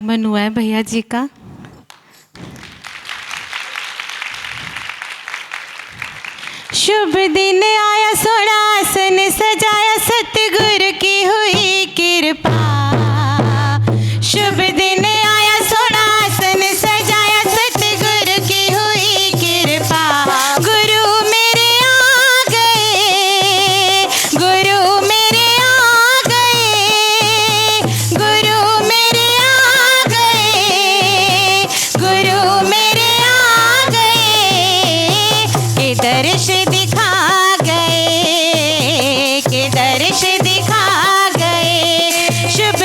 मनु है भैया जी का। शुभ दिन आया, सोना आसन सजाया, सतगुरु की हुई कृपा। शुभ दिन आया, सोना आसन सजाया, सतगुरु की हुई कृपा। गुरु मेरे आ गए, गुरु मेरे आ गए, गुरु मेरे आ गए, गुरु मेरे आ गए। के दर्श दिखा गए, के दर्श दिखा गए। शुभ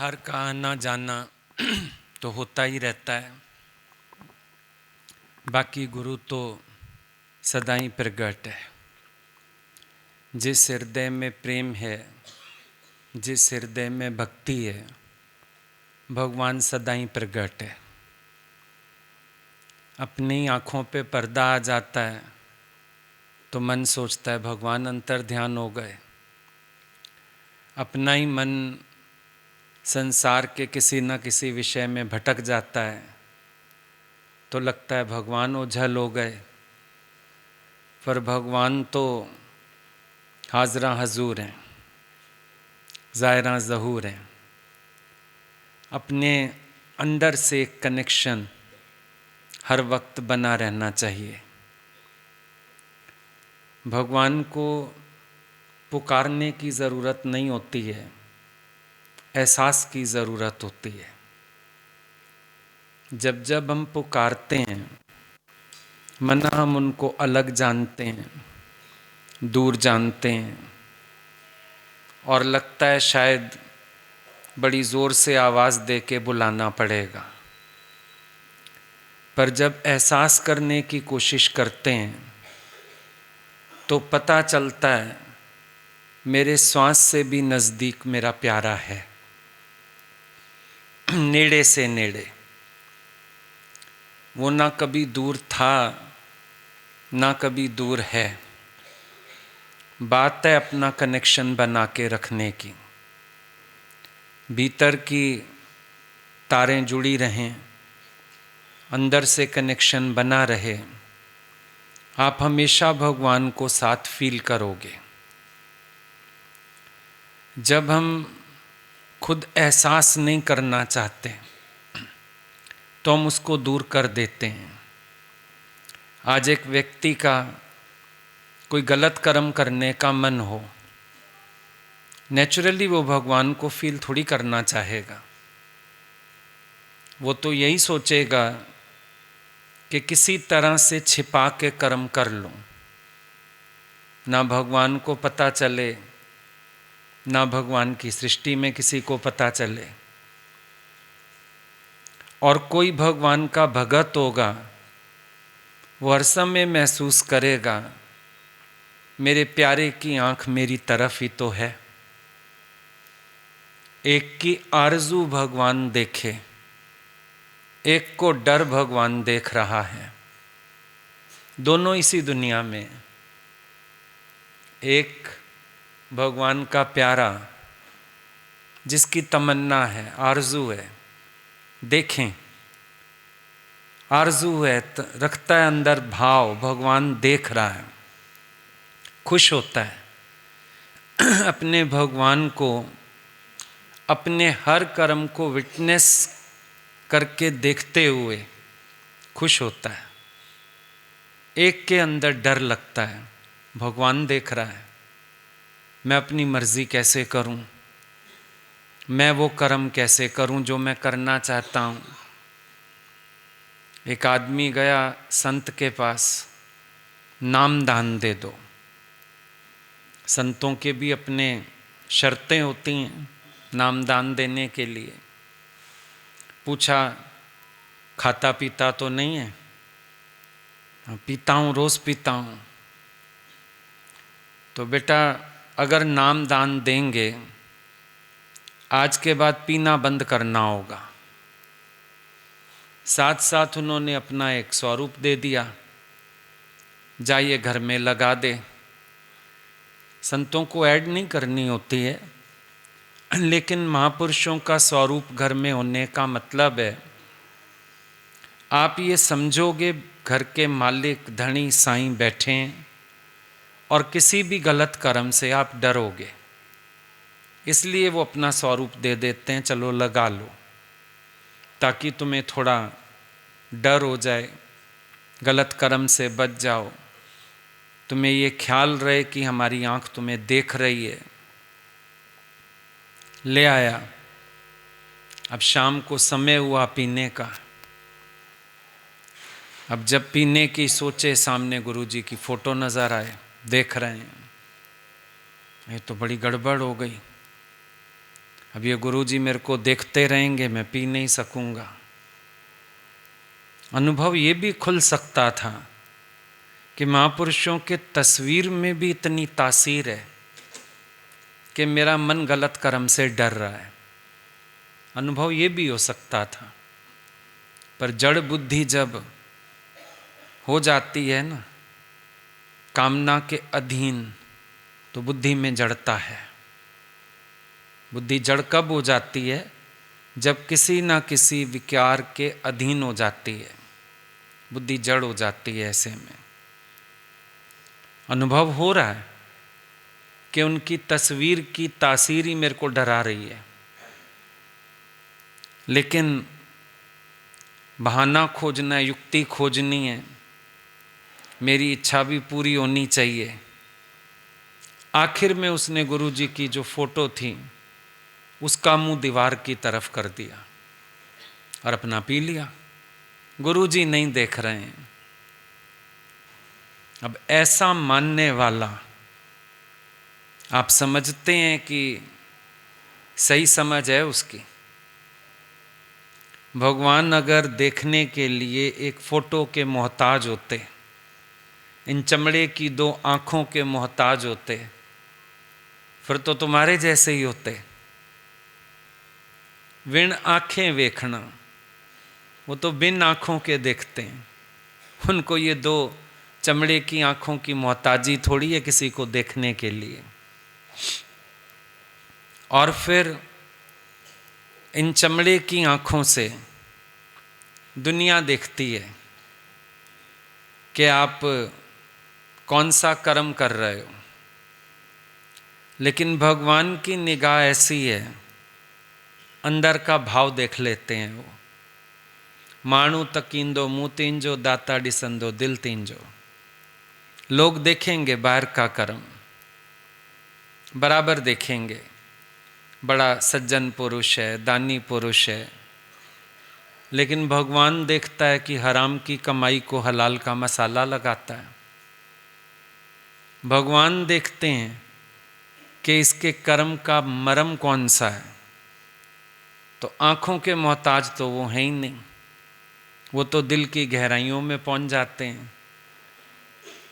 बाहर का आना जाना तो होता ही रहता है, बाकी गुरु तो सदा ही प्रगट है। जिस हृदय में प्रेम है, जिस हृदय में भक्ति है, भगवान सदा ही प्रगट है। अपनी आँखों पे पर्दा आ जाता है तो मन सोचता है भगवान अंतर ध्यान हो गए। अपना ही मन संसार के किसी न किसी विषय में भटक जाता है तो लगता है भगवान ओझल हो गए। पर भगवान तो हाजरा हजूर हैं, ज़ायरा ज़हूर हैं। अपने अंदर से एक कनेक्शन हर वक्त बना रहना चाहिए। भगवान को पुकारने की ज़रूरत नहीं होती है, एहसास की ज़रूरत होती है। जब जब हम पुकारते हैं, मना हम उनको अलग जानते हैं, दूर जानते हैं, और लगता है शायद बड़ी ज़ोर से आवाज़ दे के बुलाना पड़ेगा। पर जब एहसास करने की कोशिश करते हैं तो पता चलता है मेरे श्वास से भी नज़दीक मेरा प्यारा है, नेड़े से नेड़े। वो ना कभी दूर था ना कभी दूर है। बात है अपना कनेक्शन बना के रखने की। भीतर की तारें जुड़ी रहें, अंदर से कनेक्शन बना रहे, आप हमेशा भगवान को साथ फील करोगे। जब हम खुद एहसास नहीं करना चाहते तो हम उसको दूर कर देते हैं। आज एक व्यक्ति का कोई गलत कर्म करने का मन हो, नेचुरली वो भगवान को फील थोड़ी करना चाहेगा। वो तो यही सोचेगा कि किसी तरह से छिपा के कर्म कर लूं, ना भगवान को पता चले, ना भगवान की सृष्टि में किसी को पता चले। और कोई भगवान का भगत होगा, वो हर समय महसूस करेगा मेरे प्यारे की आँख मेरी तरफ ही तो है। एक की आरज़ू भगवान देखे, एक को डर भगवान देख रहा है। दोनों इसी दुनिया में। एक भगवान का प्यारा जिसकी तमन्ना है, आरज़ू है, देखें, आरज़ू है, रखता है अंदर भाव, भगवान देख रहा है, खुश होता है। अपने भगवान को, अपने हर कर्म को विटनेस करके देखते हुए खुश होता है। एक के अंदर डर लगता है, भगवान देख रहा है, मैं अपनी मर्जी कैसे करूं, मैं वो कर्म कैसे करूं जो मैं करना चाहता हूं। एक आदमी गया संत के पास, नाम दान दे दो। संतों के भी अपने शर्तें होती हैं नाम दान देने के लिए। पूछा, खाता पीता तो नहीं है? पीता हूँ, रोज़ पीता हूँ। तो बेटा अगर नाम दान देंगे, आज के बाद पीना बंद करना होगा। साथ साथ उन्होंने अपना एक स्वरूप दे दिया, जाइए घर में लगा दे। संतों को ऐड नहीं करनी होती है, लेकिन महापुरुषों का स्वरूप घर में होने का मतलब है आप ये समझोगे घर के मालिक धनी साईं बैठे हैं और किसी भी गलत कर्म से आप डरोगे, इसलिए वो अपना स्वरूप दे देते हैं, चलो लगा लो, ताकि तुम्हें थोड़ा डर हो जाए, गलत कर्म से बच जाओ, तुम्हें ये ख्याल रहे कि हमारी आँख तुम्हें देख रही है। ले आया। अब शाम को समय हुआ पीने का। अब जब पीने की सोचे, सामने गुरुजी की फ़ोटो नज़र आए, देख रहे हैं, ये तो बड़ी गड़बड़ हो गई। अब ये गुरुजी मेरे को देखते रहेंगे, मैं पी नहीं सकूंगा। अनुभव ये भी खुल सकता था कि महापुरुषों के तस्वीर में भी इतनी तासीर है कि मेरा मन गलत कर्म से डर रहा है। अनुभव ये भी हो सकता था। पर जड़ बुद्धि जब हो जाती है ना कामना के अधीन, तो बुद्धि में जड़ता है। बुद्धि जड़ कब हो जाती है? जब किसी ना किसी विकार के अधीन हो जाती है, बुद्धि जड़ हो जाती है। ऐसे में अनुभव हो रहा है कि उनकी तस्वीर की तासीर ही मेरे को डरा रही है, लेकिन बहाना खोजना, युक्ति खोजनी है, मेरी इच्छा भी पूरी होनी चाहिए। आखिर में उसने गुरुजी की जो फोटो थी उसका मुंह दीवार की तरफ कर दिया और अपना पी लिया। गुरुजी नहीं देख रहे हैं। अब ऐसा मानने वाला, आप समझते हैं कि सही समझ है उसकी। भगवान अगर देखने के लिए एक फोटो के मोहताज होते, इन चमड़े की 2 आँखों के मोहताज होते, फिर तो तुम्हारे जैसे ही होते। बिन आँखें देखना, वो तो बिन आँखों के देखते हैं। उनको ये 2 चमड़े की आँखों की मोहताजी थोड़ी है किसी को देखने के लिए। और फिर इन चमड़े की आँखों से दुनिया देखती है कि आप कौन सा कर्म कर रहे हो, लेकिन भगवान की निगाह ऐसी है, अंदर का भाव देख लेते हैं वो। माणु तकींदो मुँह तींजो, दाता डिसंदो दिल तींजो। लोग देखेंगे बाहर का कर्म, बराबर देखेंगे, बड़ा सज्जन पुरुष है, दानी पुरुष है, लेकिन भगवान देखता है कि हराम की कमाई को हलाल का मसाला लगाता है। भगवान देखते हैं कि इसके कर्म का मर्म कौन सा है। तो आँखों के मोहताज तो वो हैं ही नहीं, वो तो दिल की गहराइयों में पहुंच जाते हैं।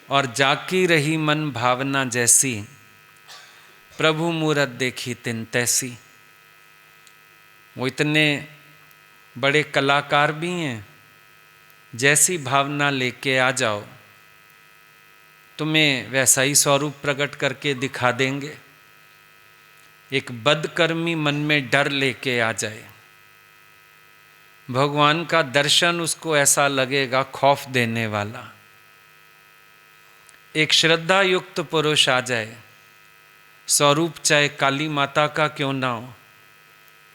और जाकी रही मन भावना जैसी, प्रभु मूरत देखी तिन तैसी। वो इतने बड़े कलाकार भी हैं, जैसी भावना लेके आ जाओ तुम्हें वैसा ही स्वरूप प्रकट करके दिखा देंगे। एक बदकर्मी मन में डर लेके आ जाए, भगवान का दर्शन उसको ऐसा लगेगा खौफ देने वाला। एक श्रद्धा युक्त पुरुष आ जाए, स्वरूप चाहे काली माता का क्यों ना हो,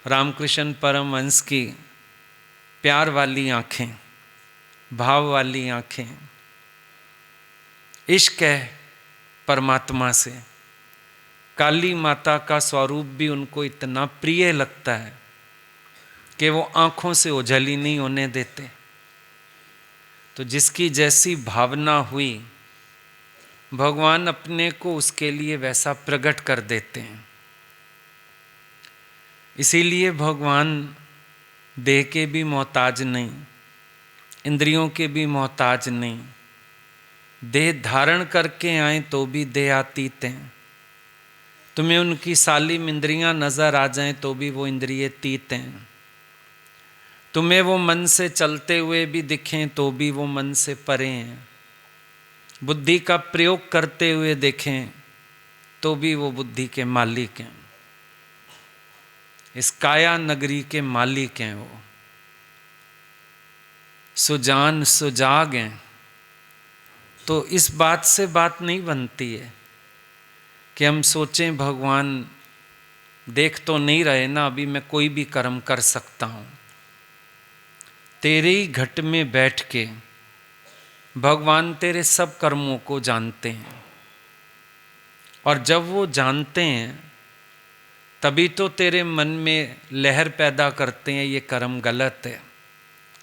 रामकृष्ण परमहंस की प्यार वाली आँखें, भाव वाली आँखें, इश्क है परमात्मा से। काली माता का स्वरूप भी उनको इतना प्रिय लगता है कि वो आँखों से ओझल ही नहीं होने देते। तो जिसकी जैसी भावना हुई, भगवान अपने को उसके लिए वैसा प्रकट कर देते हैं। इसीलिए भगवान देह के भी मोहताज नहीं, इंद्रियों के भी मोहताज नहीं। देह धारण करके आए तो भी देहातीत हैं। तुम्हें उनकी सालिम इंद्रियां नजर आ जाएं तो भी वो इंद्रियतीत हैं। तुम्हें वो मन से चलते हुए भी दिखें तो भी वो मन से परे हैं। बुद्धि का प्रयोग करते हुए देखें तो भी वो बुद्धि के मालिक हैं। इस काया नगरी के मालिक हैं वो। सुजान सुजाग हैं। तो इस बात से बात नहीं बनती है कि हम सोचें भगवान देख तो नहीं रहे ना, अभी मैं कोई भी कर्म कर सकता हूँ। तेरे ही घट में बैठ के भगवान तेरे सब कर्मों को जानते हैं। और जब वो जानते हैं तभी तो तेरे मन में लहर पैदा करते हैं, ये कर्म गलत है,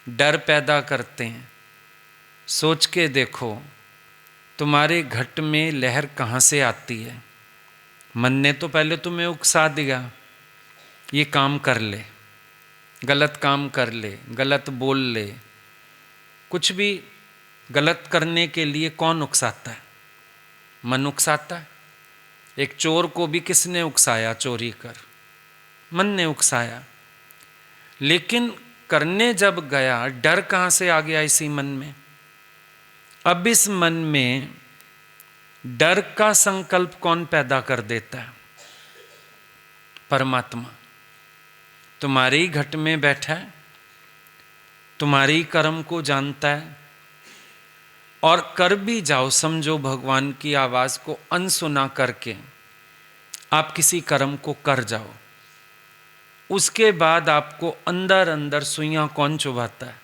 डर पैदा करते हैं। सोच के देखो तुम्हारे घट में लहर कहाँ से आती है। मन ने तो पहले तुम्हें उकसा दिया ये काम कर ले, गलत काम कर ले, गलत बोल ले, कुछ भी गलत करने के लिए कौन उकसाता है? मन उकसाता है। एक चोर को भी किसने उकसाया चोरी कर? मन ने उकसाया। लेकिन करने जब गया, डर कहाँ से आ गया इसी मन में? अब इस मन में डर का संकल्प कौन पैदा कर देता है? परमात्मा। तुम्हारे ही घट में बैठा है, तुम्हारे ही कर्म को जानता है, और कर भी जाओ, समझो भगवान की आवाज़ को अनसुना करके आप किसी कर्म को कर जाओ, उसके बाद आपको अंदर अंदर सुइयां कौन चुभाता है?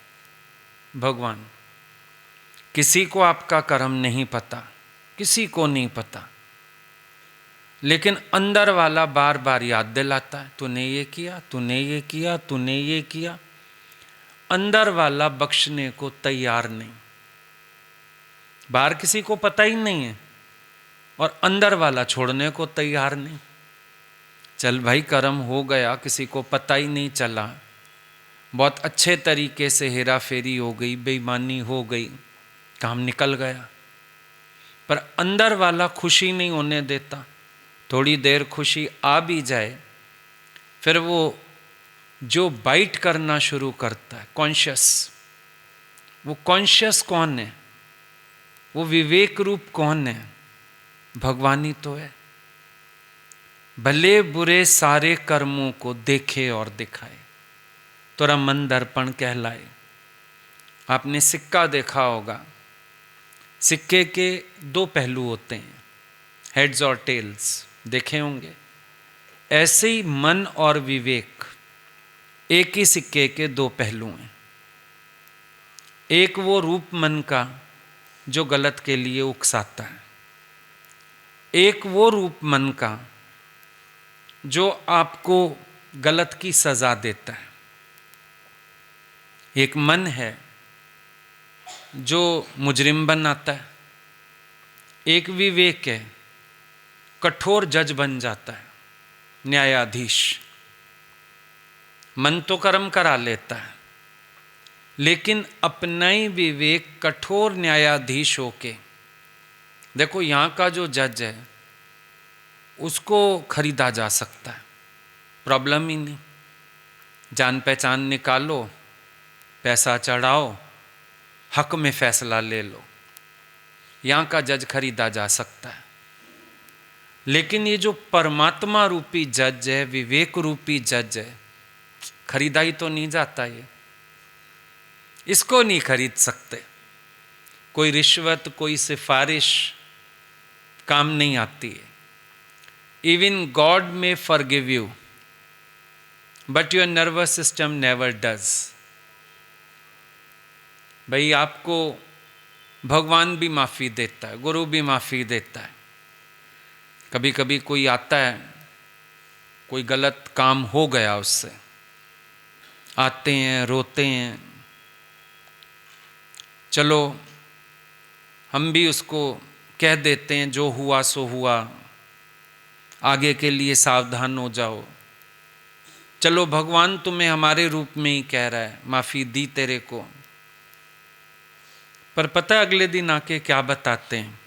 भगवान। किसी को आपका कर्म नहीं पता, किसी को नहीं पता, लेकिन अंदर वाला बार बार याद दिलाता है, तूने ये किया, तूने ये किया, तूने ये किया। अंदर वाला बख्शने को तैयार नहीं। बाहर किसी को पता ही नहीं है और अंदर वाला छोड़ने को तैयार नहीं। चल भाई, कर्म हो गया, किसी को पता ही नहीं चला, बहुत अच्छे तरीके से हेरा फेरी हो गई, बेईमानी हो गई, काम निकल गया। पर अंदर वाला खुशी नहीं होने देता। थोड़ी देर खुशी आ भी जाए, फिर वो जो बाइट करना शुरू करता है, कॉन्शियस, वो कॉन्शियस कौन है? वो विवेक रूप कौन है? भगवान ही तो है। भले बुरे सारे कर्मों को देखे और दिखाए, तोरा मन दर्पण कहलाए। आपने सिक्का देखा होगा, सिक्के के दो पहलू होते हैं, हेड्स और टेल्स, देखे होंगे। ऐसे ही मन और विवेक एक ही सिक्के के दो पहलू हैं। एक वो रूप मन का जो गलत के लिए उकसाता है, एक वो रूप मन का जो आपको गलत की सजा देता है। एक मन है जो मुजरिम बनाता है, एक विवेक है, कठोर जज बन जाता है, न्यायाधीश। मन तो कर्म करा लेता है, लेकिन अपना ही विवेक कठोर न्यायाधीश होके, देखो यहाँ का जो जज है उसको खरीदा जा सकता है, प्रॉब्लम ही नहीं। जान पहचान निकालो, पैसा चढ़ाओ, हक में फैसला ले लो, यहाँ का जज खरीदा जा सकता है। लेकिन ये जो परमात्मा रूपी जज है, विवेक रूपी जज है, खरीदा ही तो नहीं जाता। ये इसको नहीं खरीद सकते। कोई रिश्वत, कोई सिफारिश काम नहीं आती है। इवन गॉड में forgive you, but your nervous system never does. भाई, आपको भगवान भी माफ़ी देता है, गुरु भी माफ़ी देता है। कभी कभी कोई आता है, कोई गलत काम हो गया उससे, आते हैं, रोते हैं, चलो हम भी उसको कह देते हैं जो हुआ सो हुआ, आगे के लिए सावधान हो जाओ। चलो भगवान तुम्हें हमारे रूप में ही कह रहा है, माफ़ी दी तेरे को। पर पता है अगले दिन आके क्या बताते हैं?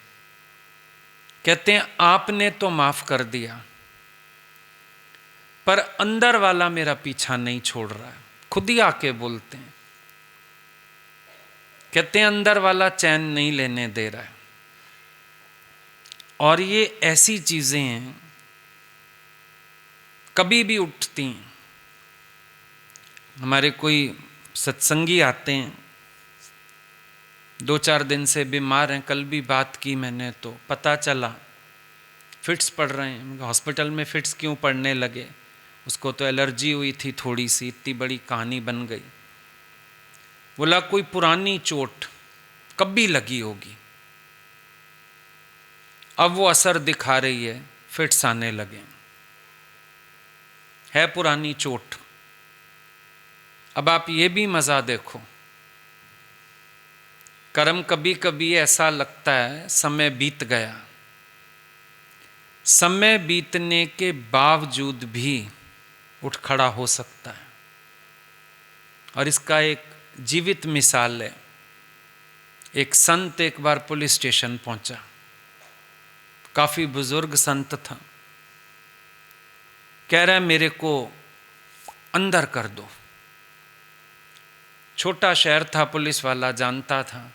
कहते हैं आपने तो माफ़ कर दिया, पर अंदर वाला मेरा पीछा नहीं छोड़ रहा है। खुद ही आके बोलते हैं, कहते हैं अंदर वाला चैन नहीं लेने दे रहा है। और ये ऐसी चीज़ें हैं, कभी भी उठती हैं। हमारे कोई सत्संगी आते हैं, 2-4 दिन से बीमार हैं, कल भी बात की मैंने तो पता चला फिट्स पड़ रहे हैं। हॉस्पिटल में फिट्स क्यों पड़ने लगे? उसको तो एलर्जी हुई थी थोड़ी सी, इतनी बड़ी कहानी बन गई। बोला कोई पुरानी चोट कभी लगी होगी, अब वो असर दिखा रही है, फिट्स आने लगे। है पुरानी चोट। अब आप ये भी मज़ा देखो, कर्म कभी कभी ऐसा लगता है समय बीत गया, समय बीतने के बावजूद भी उठ खड़ा हो सकता है। और इसका एक जीवित मिसाल है। एक संत एक बार पुलिस स्टेशन पहुंचा, काफी बुजुर्ग संत था। कह रहा है मेरे को अंदर कर दो। छोटा शहर था, पुलिस वाला जानता था,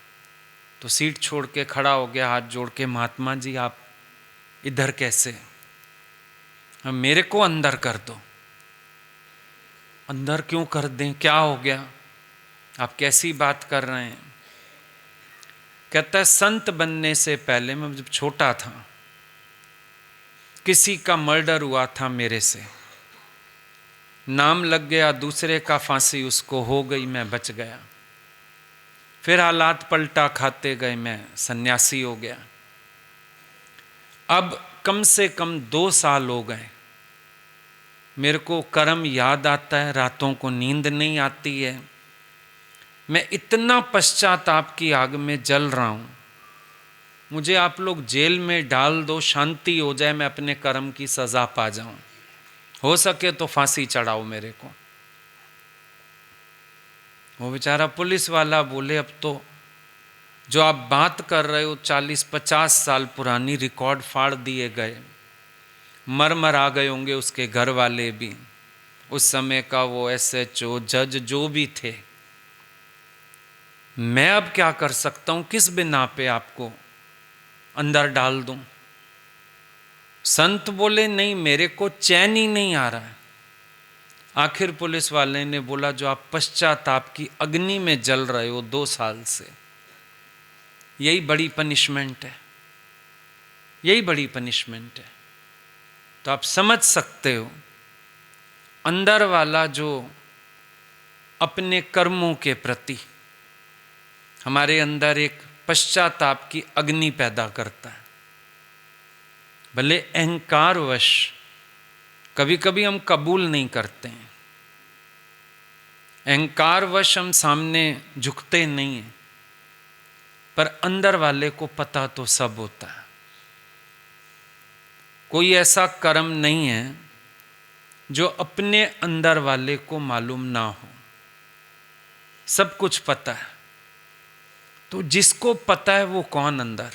तो सीट छोड़ के खड़ा हो गया, हाथ जोड़ के, महात्मा जी आप इधर कैसे? मेरे को अंदर कर दो। अंदर क्यों कर दें, क्या हो गया, आप कैसी बात कर रहे हैं? कहता है संत बनने से पहले मैं जब छोटा था, किसी का मर्डर हुआ था मेरे से, नाम लग गया, दूसरे का फांसी उसको हो गई, मैं बच गया। फिर हालात पलटा खाते गए, मैं सन्यासी हो गया। अब कम से कम 2 साल हो गए, मेरे को कर्म याद आता है, रातों को नींद नहीं आती है। मैं इतना पश्चाताप की आग में जल रहा हूं, मुझे आप लोग जेल में डाल दो, शांति हो जाए, मैं अपने कर्म की सजा पा जाऊं, हो सके तो फांसी चढ़ाओ मेरे को। वो बेचारा पुलिस वाला बोले अब तो जो आप बात कर रहे हो 40-50 साल पुरानी रिकॉर्ड फाड़ दिए गए, मर आ गए होंगे उसके घर वाले भी, उस समय का वो SHO जज जो भी थे। मैं अब क्या कर सकता हूं, किस बिना पे आपको अंदर डाल दूं? संत बोले नहीं, मेरे को चैन ही नहीं आ रहा है। आखिर पुलिस वाले ने बोला जो आप पश्चाताप की अग्नि में जल रहे हो 2 साल से, यही बड़ी पनिशमेंट है, यही बड़ी पनिशमेंट है। तो आप समझ सकते हो, अंदर वाला जो अपने कर्मों के प्रति हमारे अंदर एक पश्चाताप की अग्नि पैदा करता है। भले अहंकारवश कभी कभी हम कबूल नहीं करते हैं, अहंकारवश हम सामने झुकते नहीं हैं, पर अंदर वाले को पता तो सब होता है। कोई ऐसा कर्म नहीं है जो अपने अंदर वाले को मालूम ना हो, सब कुछ पता है। तो जिसको पता है वो कौन अंदर?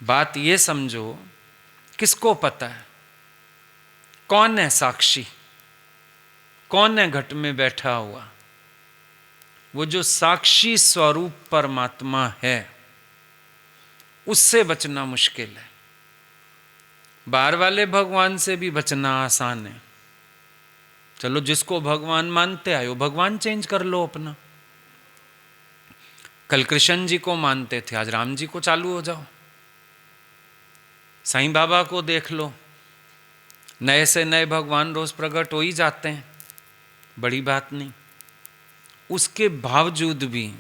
बात ये समझो, किसको पता है? कौन है साक्षी? कौन है घट में बैठा हुआ? वो जो साक्षी स्वरूप परमात्मा है, उससे बचना मुश्किल है। बाहर वाले भगवान से भी बचना आसान है। चलो जिसको भगवान मानते आए हो, भगवान चेंज कर लो अपना। कल कृष्ण जी को मानते थे, आज राम जी को चालू हो जाओ। साईं बाबा को देख लो, नए से नए भगवान रोज प्रकट हो ही जाते हैं, बड़ी बात नहीं। उसके बावजूद भी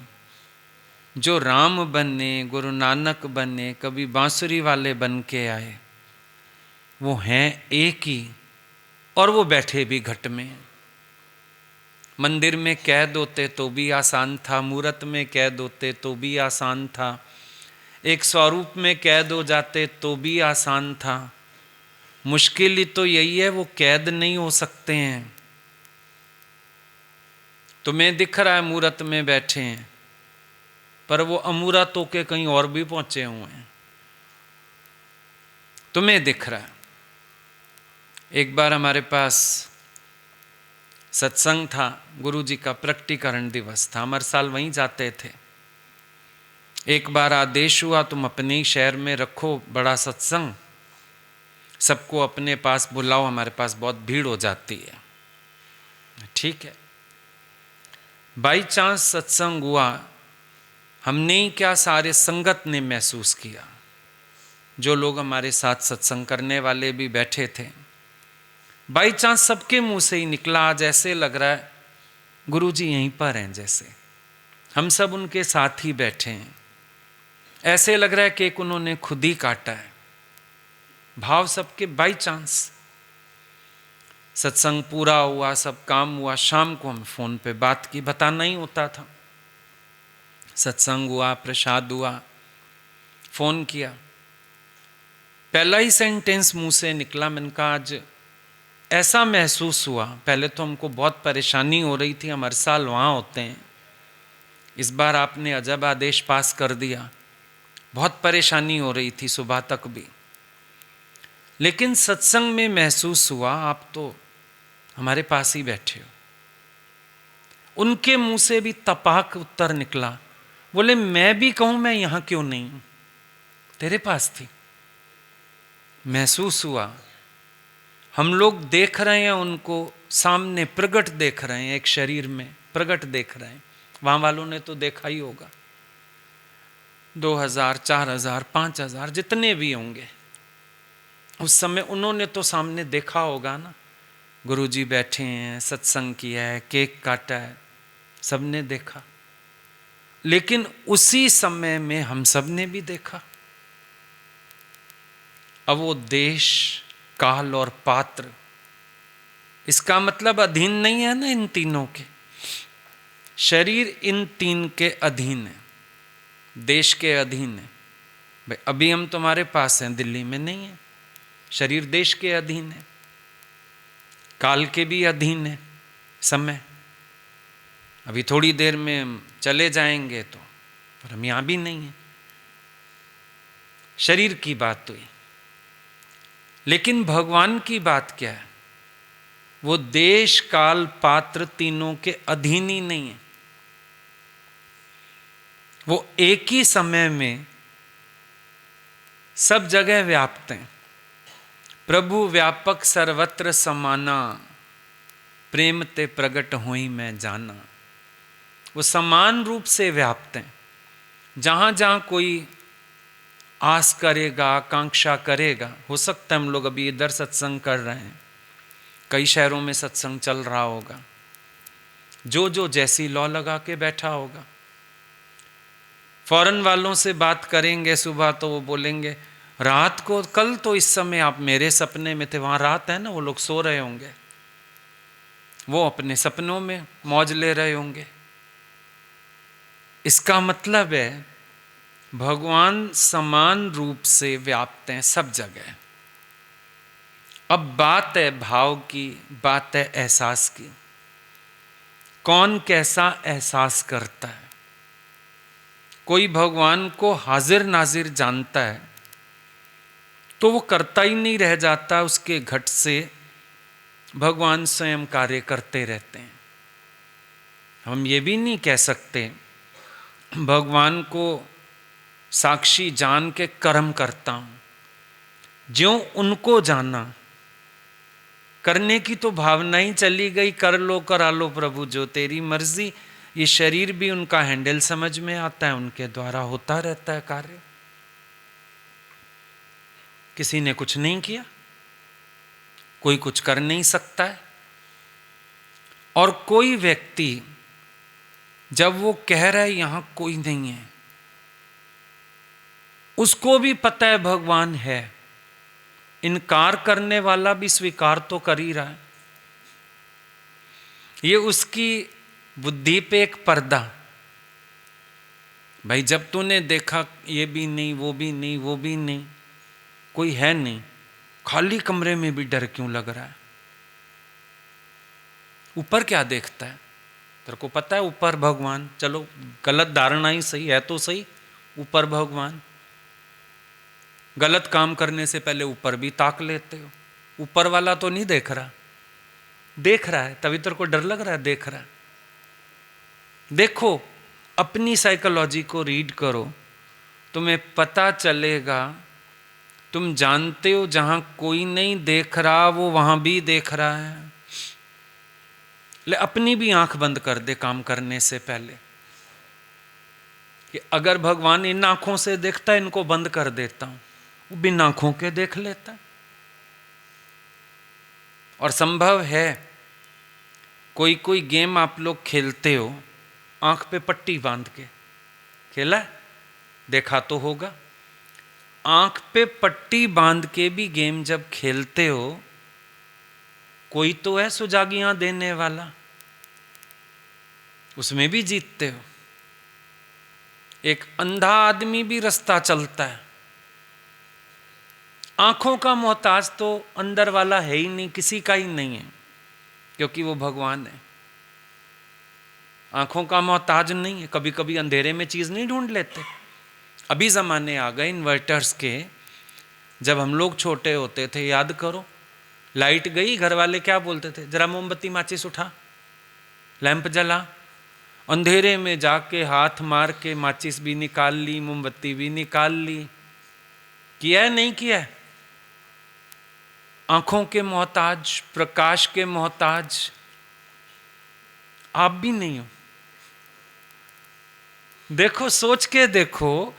जो राम बने, गुरु नानक बने, कभी बांसुरी वाले बन के आए, वो हैं एक ही, और वो बैठे भी घट में। मंदिर में कैद होते तो भी आसान था, मूर्त में कैद होते तो भी आसान था, एक स्वरूप में कैद हो जाते तो भी आसान था। मुश्किल ही तो यही है, वो कैद नहीं हो सकते हैं। तुम्हें दिख रहा है मूर्त में बैठे हैं, पर वो अमूर्त होके कहीं और भी पहुंचे हुए हैं। तुम्हें दिख रहा है। एक बार हमारे पास सत्संग था, गुरु जी का प्रकटीकरण दिवस था, हम हर साल वहीं जाते थे। एक बार आदेश हुआ तुम अपने ही शहर में रखो बड़ा सत्संग, सबको अपने पास बुलाओ, हमारे पास बहुत भीड़ हो जाती है। ठीक है, बाई चांस सत्संग हुआ, हमने ही क्या सारे संगत ने महसूस किया। जो लोग हमारे साथ सत्संग करने वाले भी बैठे थे, बाई चांस सबके मुंह से ही निकला, आज ऐसे लग रहा है गुरु जी यहीं पर हैं, जैसे हम सब उनके साथ ही बैठे हैं। ऐसे लग रहा है कि एक उन्होंने खुद ही काटा है। भाव सबके बाई चांस। सत्संग पूरा हुआ, सब काम हुआ, शाम को हम फोन पे बात की, बताना ही होता था। सत्संग हुआ, प्रसाद हुआ, फोन किया, पहला ही सेंटेंस मुंह से निकला, मैंने कहा आज ऐसा महसूस हुआ, पहले तो हमको बहुत परेशानी हो रही थी, हम हर साल वहाँ होते हैं, इस बार आपने अजब आदेश पास कर दिया, बहुत परेशानी हो रही थी सुबह तक भी। लेकिन सत्संग में महसूस हुआ आप तो हमारे पास ही बैठे हो। उनके मुंह से भी तपाक उत्तर निकला, बोले मैं भी कहूं मैं यहां क्यों नहीं हूं, तेरे पास थी। महसूस हुआ हम लोग देख रहे हैं उनको सामने प्रगट देख रहे हैं, एक शरीर में प्रगट देख रहे हैं। वहां वालों ने तो देखा ही होगा, 2000 4000 5000 जितने भी होंगे उस समय उन्होंने तो सामने देखा होगा ना, गुरुजी बैठे हैं, सत्संग किया है, केक काटा है, सबने देखा। लेकिन उसी समय में हम सब ने भी देखा। अब वो देश, काल और पात्र, इसका मतलब अधीन नहीं है ना इन तीनों के। शरीर इन तीन के अधीन है, देश के अधीन है। भाई अभी हम तुम्हारे पास हैं, दिल्ली में नहीं है। शरीर देश के अधीन है, काल के भी अधीन है, समय अभी थोड़ी देर में हम चले जाएंगे तो, पर हम यहां भी नहीं है। शरीर की बात हुई, लेकिन भगवान की बात क्या है? वो देश काल पात्र तीनों के अधीन ही नहीं है। वो एक ही समय में सब जगह व्याप्त हैं। प्रभु व्यापक सर्वत्र समाना, प्रेम ते प्रगट होई मैं जाना। वो समान रूप से व्याप्त हैं। जहां जहां कोई आस करेगा, आकांक्षा करेगा, हो सकता है हम लोग अभी इधर सत्संग कर रहे हैं, कई शहरों में सत्संग चल रहा होगा, जो जो जैसी लॉ लगा के बैठा होगा। फॉरेन वालों से बात करेंगे सुबह तो वो बोलेंगे रात को, कल तो इस समय आप मेरे सपने में थे, वहां रात है ना, वो लोग सो रहे होंगे, वो अपने सपनों में मौज ले रहे होंगे। इसका मतलब है भगवान समान रूप से व्याप्त हैं सब जगह। अब बात है भाव की, बात है एहसास की। कौन कैसा एहसास करता है? कोई भगवान को हाजिर नाजिर जानता है तो वो करता ही नहीं रह जाता, उसके घट से भगवान स्वयं कार्य करते रहते हैं। हम ये भी नहीं कह सकते भगवान को साक्षी जान के कर्म करता हूं। ज्यों उनको जाना, करने की तो भावना ही चली गई, कर लो करा लो प्रभु जो तेरी मर्जी। ये शरीर भी उनका हैंडल समझ में आता है, उनके द्वारा होता रहता है कार्य। किसी ने कुछ नहीं किया, कोई कुछ कर नहीं सकता है। और कोई व्यक्ति जब वो कह रहा है यहां कोई नहीं है, उसको भी पता है भगवान है, इनकार करने वाला भी स्वीकार तो कर ही रहा है। ये उसकी बुद्धि पे एक पर्दा। भाई जब तूने देखा ये भी नहीं, वो भी नहीं, वो भी नहीं, कोई है नहीं, खाली कमरे में भी डर क्यों लग रहा है? ऊपर क्या देखता है? तेरे को पता है ऊपर भगवान, चलो गलत धारणा ही सही है तो सही, ऊपर भगवान। गलत काम करने से पहले ऊपर भी ताक लेते हो। ऊपर वाला तो नहीं देख रहा, देख रहा है तभी तेरे को डर लग रहा है। देख रहा है, देखो अपनी साइकोलॉजी को रीड करो, तुम्हें पता चलेगा। तुम जानते हो जहां कोई नहीं देख रहा वो वहां भी देख रहा है। ले अपनी भी आंख बंद कर दे काम करने से पहले, कि अगर भगवान इन आंखों से देखता है, इनको बंद कर देता हूं, वो बिन आंखों के देख लेता है। और संभव है कोई कोई गेम आप लोग खेलते हो आंख पे पट्टी बांध के, खेला है? देखा तो होगा। आंख पे पट्टी बांध के भी गेम जब खेलते हो, कोई तो है सुजागियां देने वाला, उसमें भी जीतते हो। एक अंधा आदमी भी रास्ता चलता है, आंखों का मोहताज तो अंदर वाला है ही नहीं, किसी का ही नहीं है, क्योंकि वो भगवान है। आंखों का मोहताज नहीं है। कभी कभी अंधेरे में चीज़ नहीं ढूंढ लेते। अभी ज़माने आ गए इन्वर्टर्स के। जब हम लोग छोटे होते थे, याद करो, लाइट गई, घर वाले क्या बोलते थे, जरा मोमबत्ती माचिस उठा, लैंप जला। अंधेरे में जाके हाथ मार के माचिस भी निकाल ली, मोमबत्ती भी निकाल ली। किया है नहीं किया है? आंखों के मोहताज, प्रकाश के मोहताज आप भी नहीं हो। देखो, सोच के देखो,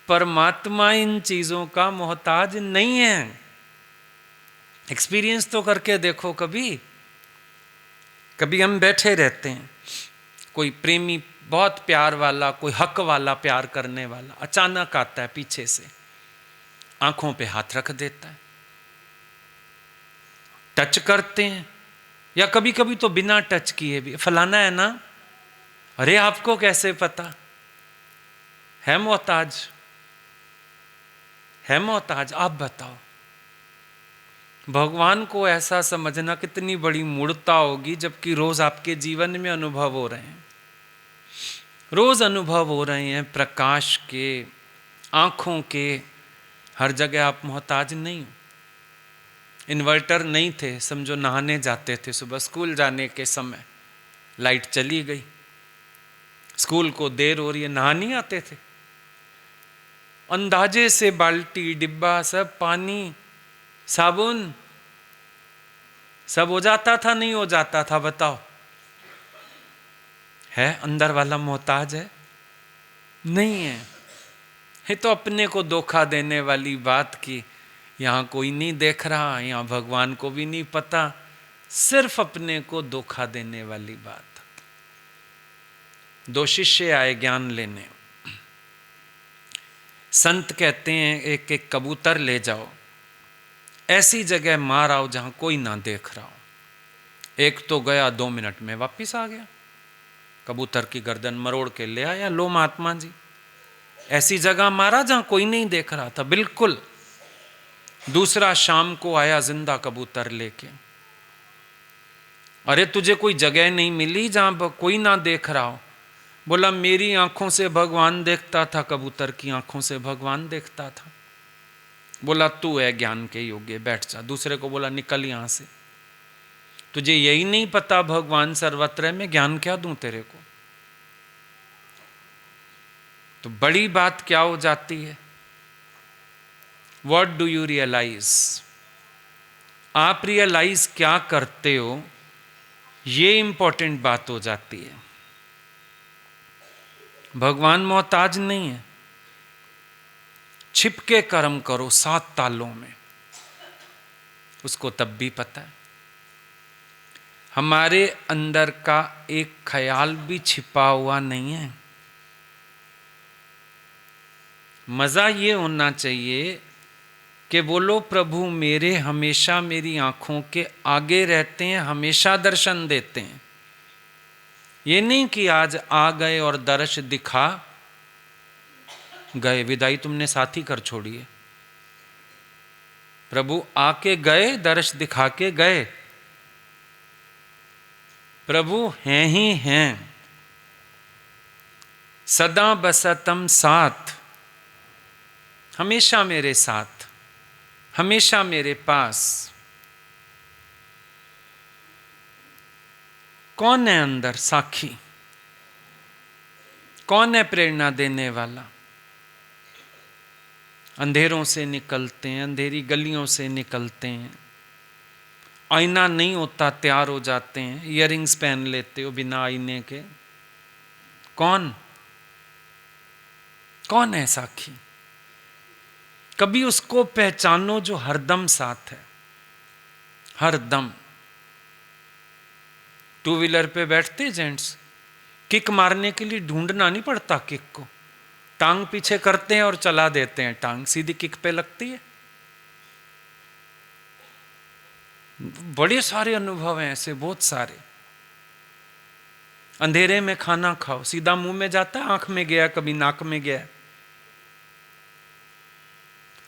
परमात्मा इन चीजों का मोहताज नहीं है। एक्सपीरियंस तो करके देखो। कभी कभी हम बैठे रहते हैं, कोई प्रेमी बहुत प्यार वाला, कोई हक वाला प्यार करने वाला अचानक आता है पीछे से, आंखों पे हाथ रख देता है, टच करते हैं, या कभी कभी तो बिना टच किए भी, फलाना है ना, अरे आपको कैसे पता? है मोहताज? है मोहताज? आप बताओ। भगवान को ऐसा समझना कितनी बड़ी मूर्खता होगी, जबकि रोज आपके जीवन में अनुभव हो रहे हैं, रोज अनुभव हो रहे हैं प्रकाश के, आंखों के। हर जगह आप मोहताज नहीं हो। इन्वर्टर नहीं थे, समझो नहाने जाते थे सुबह स्कूल जाने के समय, लाइट चली गई, स्कूल को देर हो रही है, नहा नहीं आते थे, अंदाजे से बाल्टी डिब्बा सब पानी साबुन सब हो जाता था, नहीं हो जाता था? बताओ। है अंदर वाला मोहताज है? नहीं है। ये तो अपने को धोखा देने वाली बात की, यहाँ कोई नहीं देख रहा, यहाँ भगवान को भी नहीं पता, सिर्फ अपने को धोखा देने वाली बात। 2 शिष्य आए ज्ञान लेने। संत कहते हैं एक एक कबूतर ले जाओ, ऐसी जगह मार आओ जहां कोई ना देख रहा हो। एक तो गया, 2 मिनट में वापिस आ गया, कबूतर की गर्दन मरोड़ के ले आया। लो महात्मा जी, ऐसी जगह मारा जहां कोई नहीं देख रहा था, बिल्कुल। दूसरा शाम को आया जिंदा कबूतर लेके। अरे तुझे कोई जगह नहीं मिली जहां कोई ना देख रहा हो? बोला मेरी आंखों से भगवान देखता था, कबूतर की आंखों से भगवान देखता था। बोला तू है ज्ञान के योग्य, बैठ जा। दूसरे को बोला निकल यहां से, तुझे यही नहीं पता भगवान सर्वत्र है, मैं ज्ञान क्या दूं तेरे को? तो बड़ी बात क्या हो जाती है? What do you realise? आप रियलाइज क्या करते हो, ये इंपॉर्टेंट बात हो जाती है। भगवान मोहताज नहीं है। छिपके कर्म करो 7 तालों में, उसको तब भी पता है। हमारे अंदर का एक ख्याल भी छिपा हुआ नहीं है। मजा ये होना चाहिए कि बोलो प्रभु मेरे हमेशा मेरी आंखों के आगे रहते हैं, हमेशा दर्शन देते हैं। ये नहीं कि आज आ गए और दर्श दिखा गए, विदाई तुमने साथ ही कर छोड़ी है। प्रभु आके गए, दर्श दिखा के गए। प्रभु हैं ही हैं, सदा बसतम साथ, हमेशा मेरे साथ, हमेशा मेरे पास। कौन है अंदर साखी? कौन है प्रेरणा देने वाला? अंधेरों से निकलते हैं, अंधेरी गलियों से निकलते हैं, आईना नहीं होता तैयार हो जाते हैं, इयररिंग्स पहन लेते हो बिना आईने के। कौन? कौन है साखी? कभी उसको पहचानो जो हरदम साथ है, हरदम। 2 व्हीलर पे बैठते जेंट्स, किक मारने के लिए ढूंढना नहीं पड़ता किक को, टांग पीछे करते हैं और चला देते हैं, टांग सीधी किक पे लगती है। बड़े सारे अनुभव हैं ऐसे, बहुत सारे। अंधेरे में खाना खाओ, सीधा मुंह में जाता है, आंख में गया, कभी नाक में गया।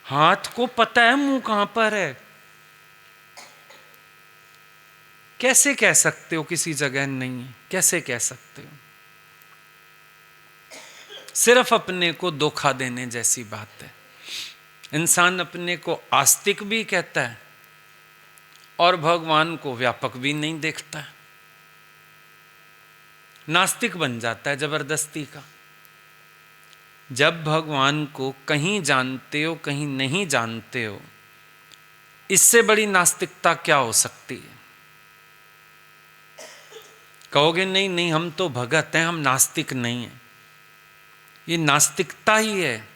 हाथ को पता है मुंह कहां पर है। कैसे कह सकते हो किसी जगह नहीं है? कैसे कह सकते हो? सिर्फ अपने को धोखा देने जैसी बात है। इंसान अपने को आस्तिक भी कहता है और भगवान को व्यापक भी नहीं देखता है। नास्तिक बन जाता है जबरदस्ती का। जब भगवान को कहीं जानते हो कहीं नहीं जानते हो, इससे बड़ी नास्तिकता क्या हो सकती है? कहोगे नहीं नहीं हम तो भगत हैं, हम नास्तिक नहीं हैं। ये नास्तिकता ही है।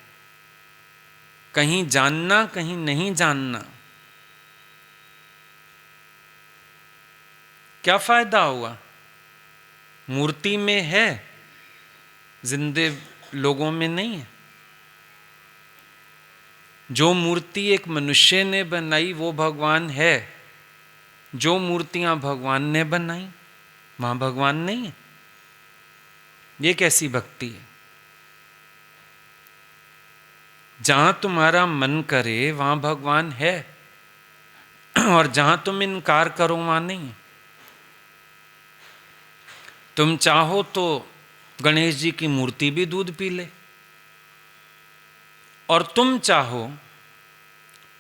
कहीं जानना कहीं नहीं जानना, क्या फायदा हुआ? मूर्ति में है, जिंदे लोगों में नहीं है। जो मूर्ति एक मनुष्य ने बनाई वो भगवान है। जो मूर्तियां भगवान ने बनाई वहां भगवान नहीं है। ये कैसी भक्ति है? जहां तुम्हारा मन करे वहां भगवान है और जहां तुम इनकार करो वहां नहीं है। तुम चाहो तो गणेश जी की मूर्ति भी दूध पी ले, और तुम चाहो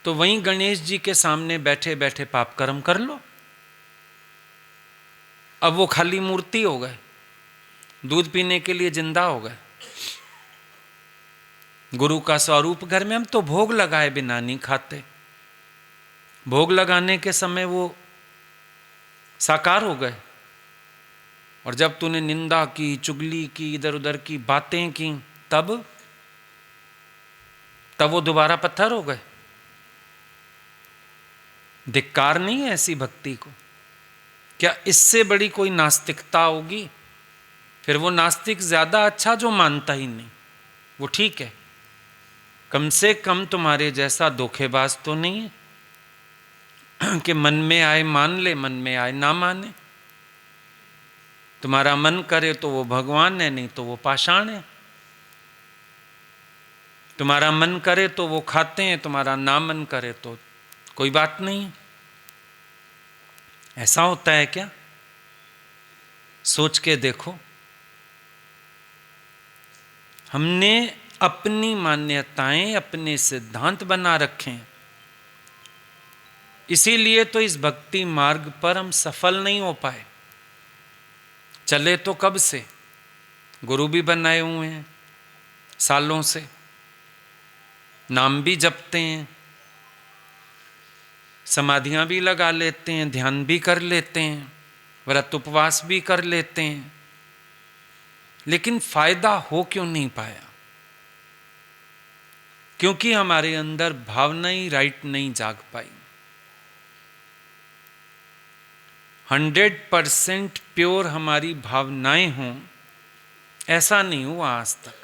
तो वहीं गणेश जी के सामने बैठे बैठे पाप कर्म कर लो। अब वो खाली मूर्ति हो गए, दूध पीने के लिए जिंदा हो गए। गुरु का स्वरूप घर में हम तो भोग लगाए बिना नहीं खाते। भोग लगाने के समय वो साकार हो गए, और जब तूने निंदा की, चुगली की, इधर उधर की बातें की, तब वो दोबारा पत्थर हो गए। धिक्कार नहीं है ऐसी भक्ति को। क्या इससे बड़ी कोई नास्तिकता होगी? फिर वो नास्तिक ज्यादा अच्छा जो मानता ही नहीं, वो ठीक है। कम से कम तुम्हारे जैसा धोखेबाज तो नहीं है कि मन में आए मान ले, मन में आए ना माने। तुम्हारा मन करे तो वो भगवान है, नहीं तो वो पाषाण है। तुम्हारा मन करे तो वो खाते हैं, तुम्हारा ना मन करे तो कोई बात नहीं। ऐसा होता है क्या? सोच के देखो। हमने अपनी मान्यताएं, अपने सिद्धांत बना रखे हैं। इसीलिए तो इस भक्ति मार्ग पर हम सफल नहीं हो पाए। चले तो कब से, गुरु भी बनाए हुए हैं सालों से, नाम भी जपते हैं, समाधियां भी लगा लेते हैं, ध्यान भी कर लेते हैं, व्रत उपवास भी कर लेते हैं, लेकिन फायदा हो क्यों नहीं पाया? क्योंकि हमारे अंदर भावना ही राइट नहीं जाग पाई। 100% प्योर हमारी भावनाएं हों, ऐसा नहीं हुआ आज तक।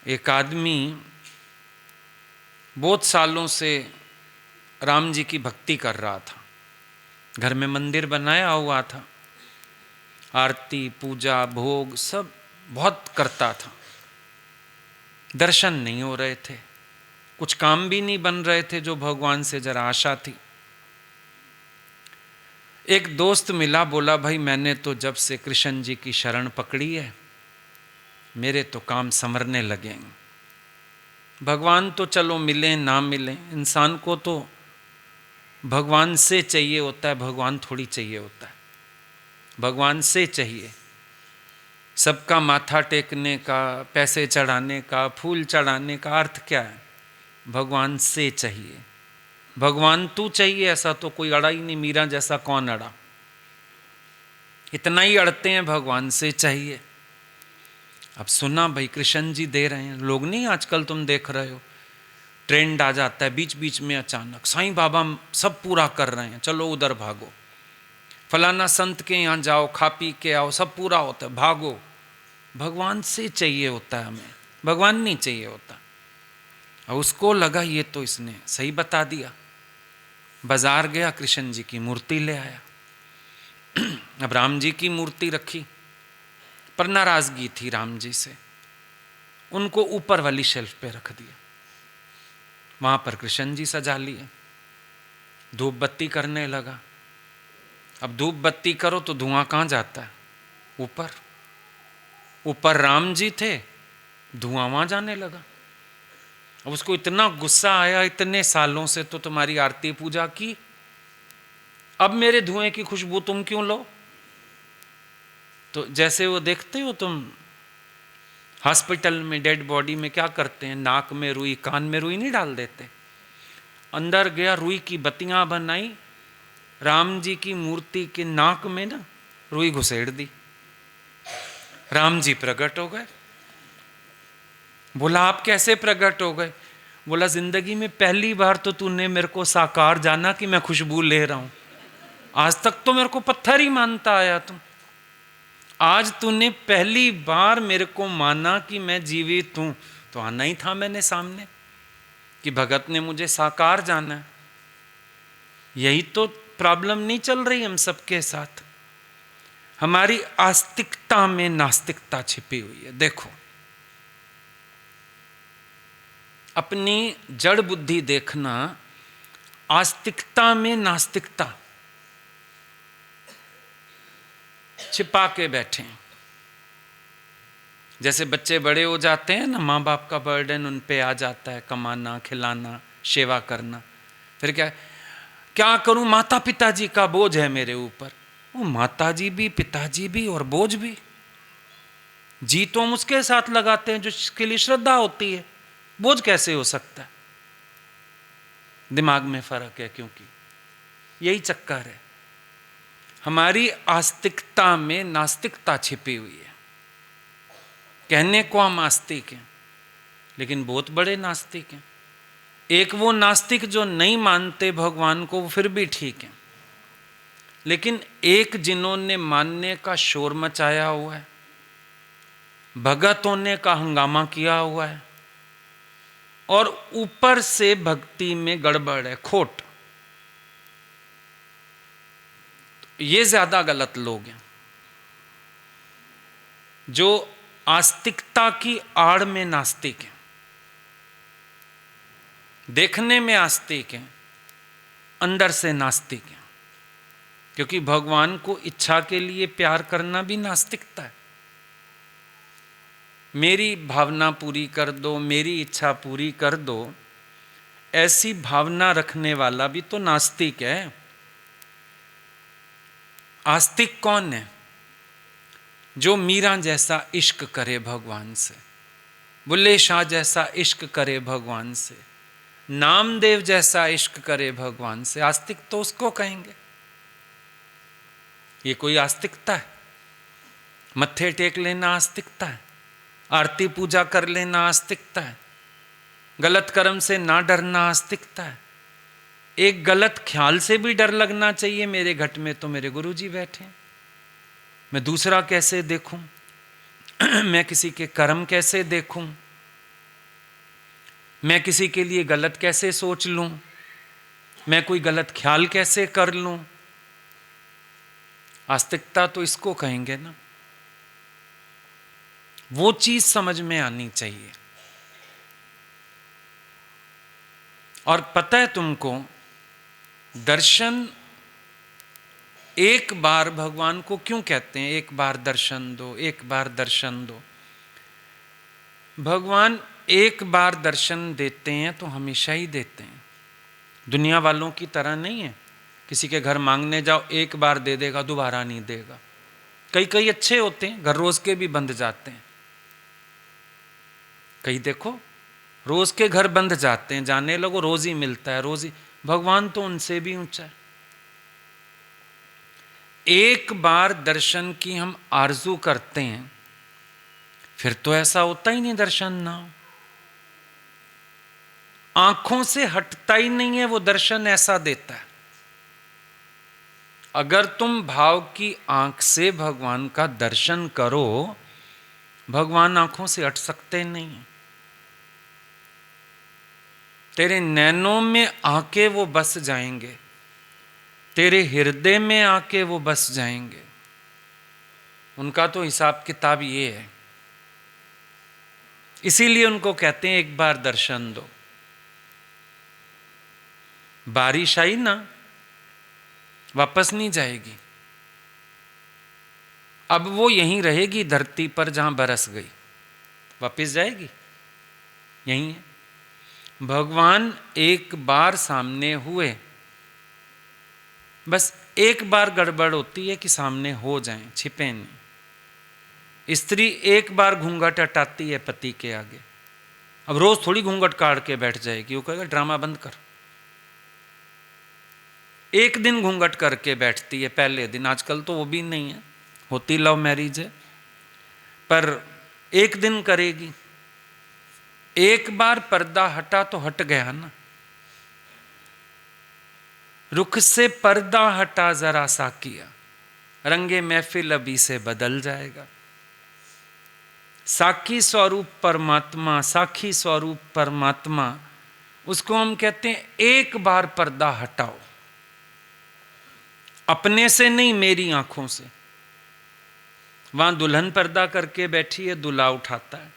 एक आदमी बहुत सालों से राम जी की भक्ति कर रहा था। घर में मंदिर बनाया हुआ था, आरती पूजा भोग सब बहुत करता था। दर्शन नहीं हो रहे थे, कुछ काम भी नहीं बन रहे थे जो भगवान से जरा आशा थी। एक दोस्त मिला, बोला भाई मैंने तो जब से कृष्ण जी की शरण पकड़ी है, मेरे तो काम संवरने लगे। भगवान तो चलो मिले ना मिले, इंसान को तो भगवान से चाहिए होता है, भगवान थोड़ी चाहिए होता है। भगवान से चाहिए। सबका माथा टेकने का, पैसे चढ़ाने का, फूल चढ़ाने का अर्थ क्या है? भगवान से चाहिए। भगवान तू चाहिए ऐसा तो कोई अड़ा ही नहीं। मीरा जैसा कौन अड़ा? इतना ही अड़ते हैं, भगवान से चाहिए। अब सुना भाई कृष्ण जी दे रहे हैं। लोग नहीं, आजकल तुम देख रहे हो ट्रेंड आ जाता है बीच बीच में अचानक, साईं बाबा सब पूरा कर रहे हैं, चलो उधर भागो। फलाना संत के यहाँ जाओ, खा पी के आओ, सब पूरा होता है, भागो। भगवान से चाहिए होता है हमें, भगवान नहीं चाहिए होता। और उसको लगा ये तो इसने सही बता दिया। बाजार गया, कृष्ण जी की मूर्ति ले आया। अब राम जी की मूर्ति रखी, पर नाराजगी थी राम जी से। उनको ऊपर वाली शेल्फ पे रख दिया। वहां पर कृष्ण जी सजा लिए, धूप बत्ती करने लगा। अब धूप बत्ती करो तो धुआं कहाँ जाता है? ऊपर। ऊपर राम जी थे, धुआं वहां जाने लगा। अब उसको इतना गुस्सा आया, इतने सालों से तो तुम्हारी आरती पूजा की, अब मेरे धुएं की खुशबू तुम क्यों लो? तो जैसे वो देखते हो तुम हॉस्पिटल में डेड बॉडी में क्या करते हैं, नाक में रुई, कान में रुई नहीं डाल देते। अंदर गया, रुई की बत्तियां बनाई, राम जी की मूर्ति के नाक में ना रुई घुसेड़ दी। राम जी प्रकट हो गए। बोला आप कैसे प्रकट हो गए? बोला जिंदगी में पहली बार तो तूने मेरे को साकार जाना कि मैं खुशबू ले रहा हूं। आज तक तो मेरे को पत्थर ही मानता आया तुम, आज तूने पहली बार मेरे को माना कि मैं जीवित हूं। तो आना ही था मैंने सामने कि भगत ने मुझे साकार जाना है। यही तो प्रॉब्लम नहीं चल रही हम सबके साथ, हमारी आस्तिकता में नास्तिकता छिपी हुई है। देखो अपनी जड़ बुद्धि देखना, आस्तिकता में नास्तिकता छिपा के बैठे हैं। जैसे बच्चे बड़े हो जाते हैं ना, माँ बाप का बर्डन उन पे आ जाता है, कमाना, खिलाना, सेवा करना। फिर क्या करूं, माता पिताजी का बोझ है मेरे ऊपर। वो माताजी भी, पिताजी भी और बोझ भी। जी तो हम उसके साथ लगाते हैं जो जिसके लिए श्रद्धा होती है, बोझ कैसे हो सकता है? दिमाग में फर्क है, क्योंकि यही चक्कर है, हमारी आस्तिकता में नास्तिकता छिपी हुई है। कहने को हम आस्तिक हैं, लेकिन बहुत बड़े नास्तिक हैं। एक वो नास्तिक जो नहीं मानते भगवान को, वो फिर भी ठीक है, लेकिन एक जिन्होंने मानने का शोर मचाया हुआ है, भगत होने का हंगामा किया हुआ है, और ऊपर से भक्ति में गड़बड़ है, खोट, ये ज्यादा गलत लोग हैं। जो आस्तिकता की आड़ में नास्तिक हैं, देखने में आस्तिक हैं, अंदर से नास्तिक हैं। क्योंकि भगवान को इच्छा के लिए प्यार करना भी नास्तिकता है। मेरी भावना पूरी कर दो, मेरी इच्छा पूरी कर दो, ऐसी भावना रखने वाला भी तो नास्तिक है। आस्तिक कौन है? जो मीरा जैसा इश्क करे भगवान से, बुल्ले शाह जैसा इश्क करे भगवान से, नामदेव जैसा इश्क करे भगवान से। आस्तिक तो उसको कहेंगे। ये कोई आस्तिकता है? मत्थे टेक लेना आस्तिकता है? आरती पूजा कर लेना आस्तिकता है? गलत कर्म से ना डरना आस्तिकता है? एक गलत ख्याल से भी डर लगना चाहिए, मेरे घट में तो मेरे गुरुजी बैठे, मैं दूसरा कैसे देखूं, मैं किसी के कर्म कैसे देखूं, मैं किसी के लिए गलत कैसे सोच लूं, मैं कोई गलत ख्याल कैसे कर लूं। आस्तिकता तो इसको कहेंगे ना। वो चीज समझ में आनी चाहिए। और पता है तुमको, दर्शन एक बार भगवान को क्यों कहते हैं एक बार दर्शन दो, एक बार दर्शन दो? भगवान एक बार दर्शन देते हैं तो हमेशा ही देते हैं। दुनिया वालों की तरह नहीं है, किसी के घर मांगने जाओ एक बार दे देगा, दोबारा नहीं देगा। कई कई अच्छे होते हैं, घर रोज के भी बंद जाते हैं। कई देखो रोज के घर बंद जाते हैं, जाने लगो रोज ही मिलता है, रोज ही। भगवान तो उनसे भी ऊंचा है। एक बार दर्शन की हम आरजू करते हैं, फिर तो ऐसा होता ही नहीं दर्शन ना हो। आंखों से हटता ही नहीं है वो दर्शन, ऐसा देता है। अगर तुम भाव की आंख से भगवान का दर्शन करो, भगवान आंखों से हट सकते नहीं हैं। तेरे नैनों में आके वो बस जाएंगे, तेरे हृदय में आके वो बस जाएंगे। उनका तो हिसाब किताब ये है, इसीलिए उनको कहते हैं एक बार दर्शन दो। बारिश आई ना, वापस नहीं जाएगी, अब वो यहीं रहेगी धरती पर जहां बरस गई, वापस जाएगी? यहीं है। भगवान एक बार सामने हुए, बस एक बार गड़बड़ होती है कि सामने हो जाएं, छिपे नहीं। स्त्री एक बार घूंघट हटाती है पति के आगे, अब रोज थोड़ी घूंघट काट के बैठ जाएगी, वो कहेगा ड्रामा बंद कर। एक दिन घूंघट करके बैठती है, पहले दिन, आजकल तो वो भी नहीं है, होती लव मैरिज है, पर एक दिन करेगी। एक बार पर्दा हटा तो हट गया ना। रुख से पर्दा हटा जरा सा किया, रंगे महफिल अभी से बदल जाएगा। साखी स्वरूप परमात्मा, साखी स्वरूप परमात्मा, उसको हम कहते हैं एक बार पर्दा हटाओ, अपने से नहीं, मेरी आंखों से। वहां दुल्हन पर्दा करके बैठी है, दूल्हा उठाता है।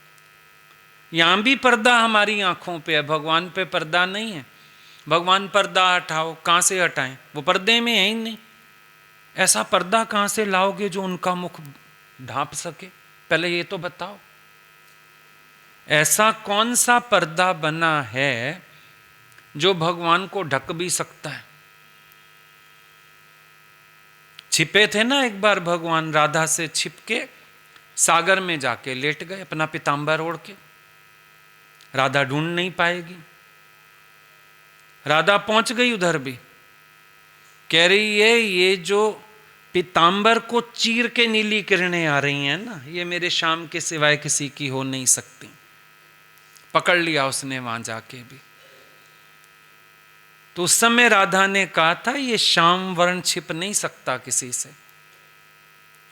यहां भी पर्दा हमारी आंखों पे है, भगवान पे पर्दा नहीं है। भगवान पर्दा हटाओ, कहां से हटाएं? वो पर्दे में है ही नहीं। ऐसा पर्दा कहां से लाओगे जो उनका मुख ढांप सके? पहले ये तो बताओ, ऐसा कौन सा पर्दा बना है जो भगवान को ढक भी सकता है? छिपे थे ना एक बार भगवान, राधा से छिपके सागर में जाके लेट गए अपना पीतांबर ओढ़ के। राधा ढूंढ नहीं पाएगी। राधा पहुंच गई उधर भी, कह रही है ये जो पीतांबर को चीर के नीली किरणें आ रही हैं ना, ये मेरे श्याम के सिवाय किसी की हो नहीं सकती। पकड़ लिया उसने वहां जाके भी। तो उस समय राधा ने कहा था ये श्याम वर्ण छिप नहीं सकता किसी से,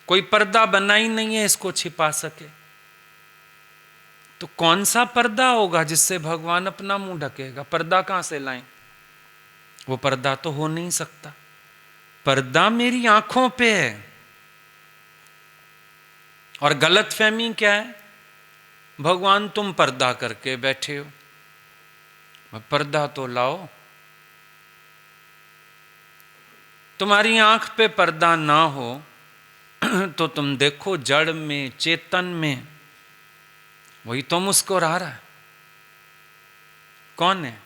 कोई पर्दा बना ही नहीं है इसको छिपा सके। तो कौन सा पर्दा होगा जिससे भगवान अपना मुंह ढकेगा? पर्दा कहां से लाएं? वो पर्दा तो हो नहीं सकता। पर्दा मेरी आंखों पे है। और गलतफहमी क्या है? भगवान तुम पर्दा करके बैठे हो, पर्दा तो लाओ। तुम्हारी आंख पे पर्दा ना हो तो तुम देखो जड़ में, चेतन में वही तो मुस्कुरा रहा है। कौन है?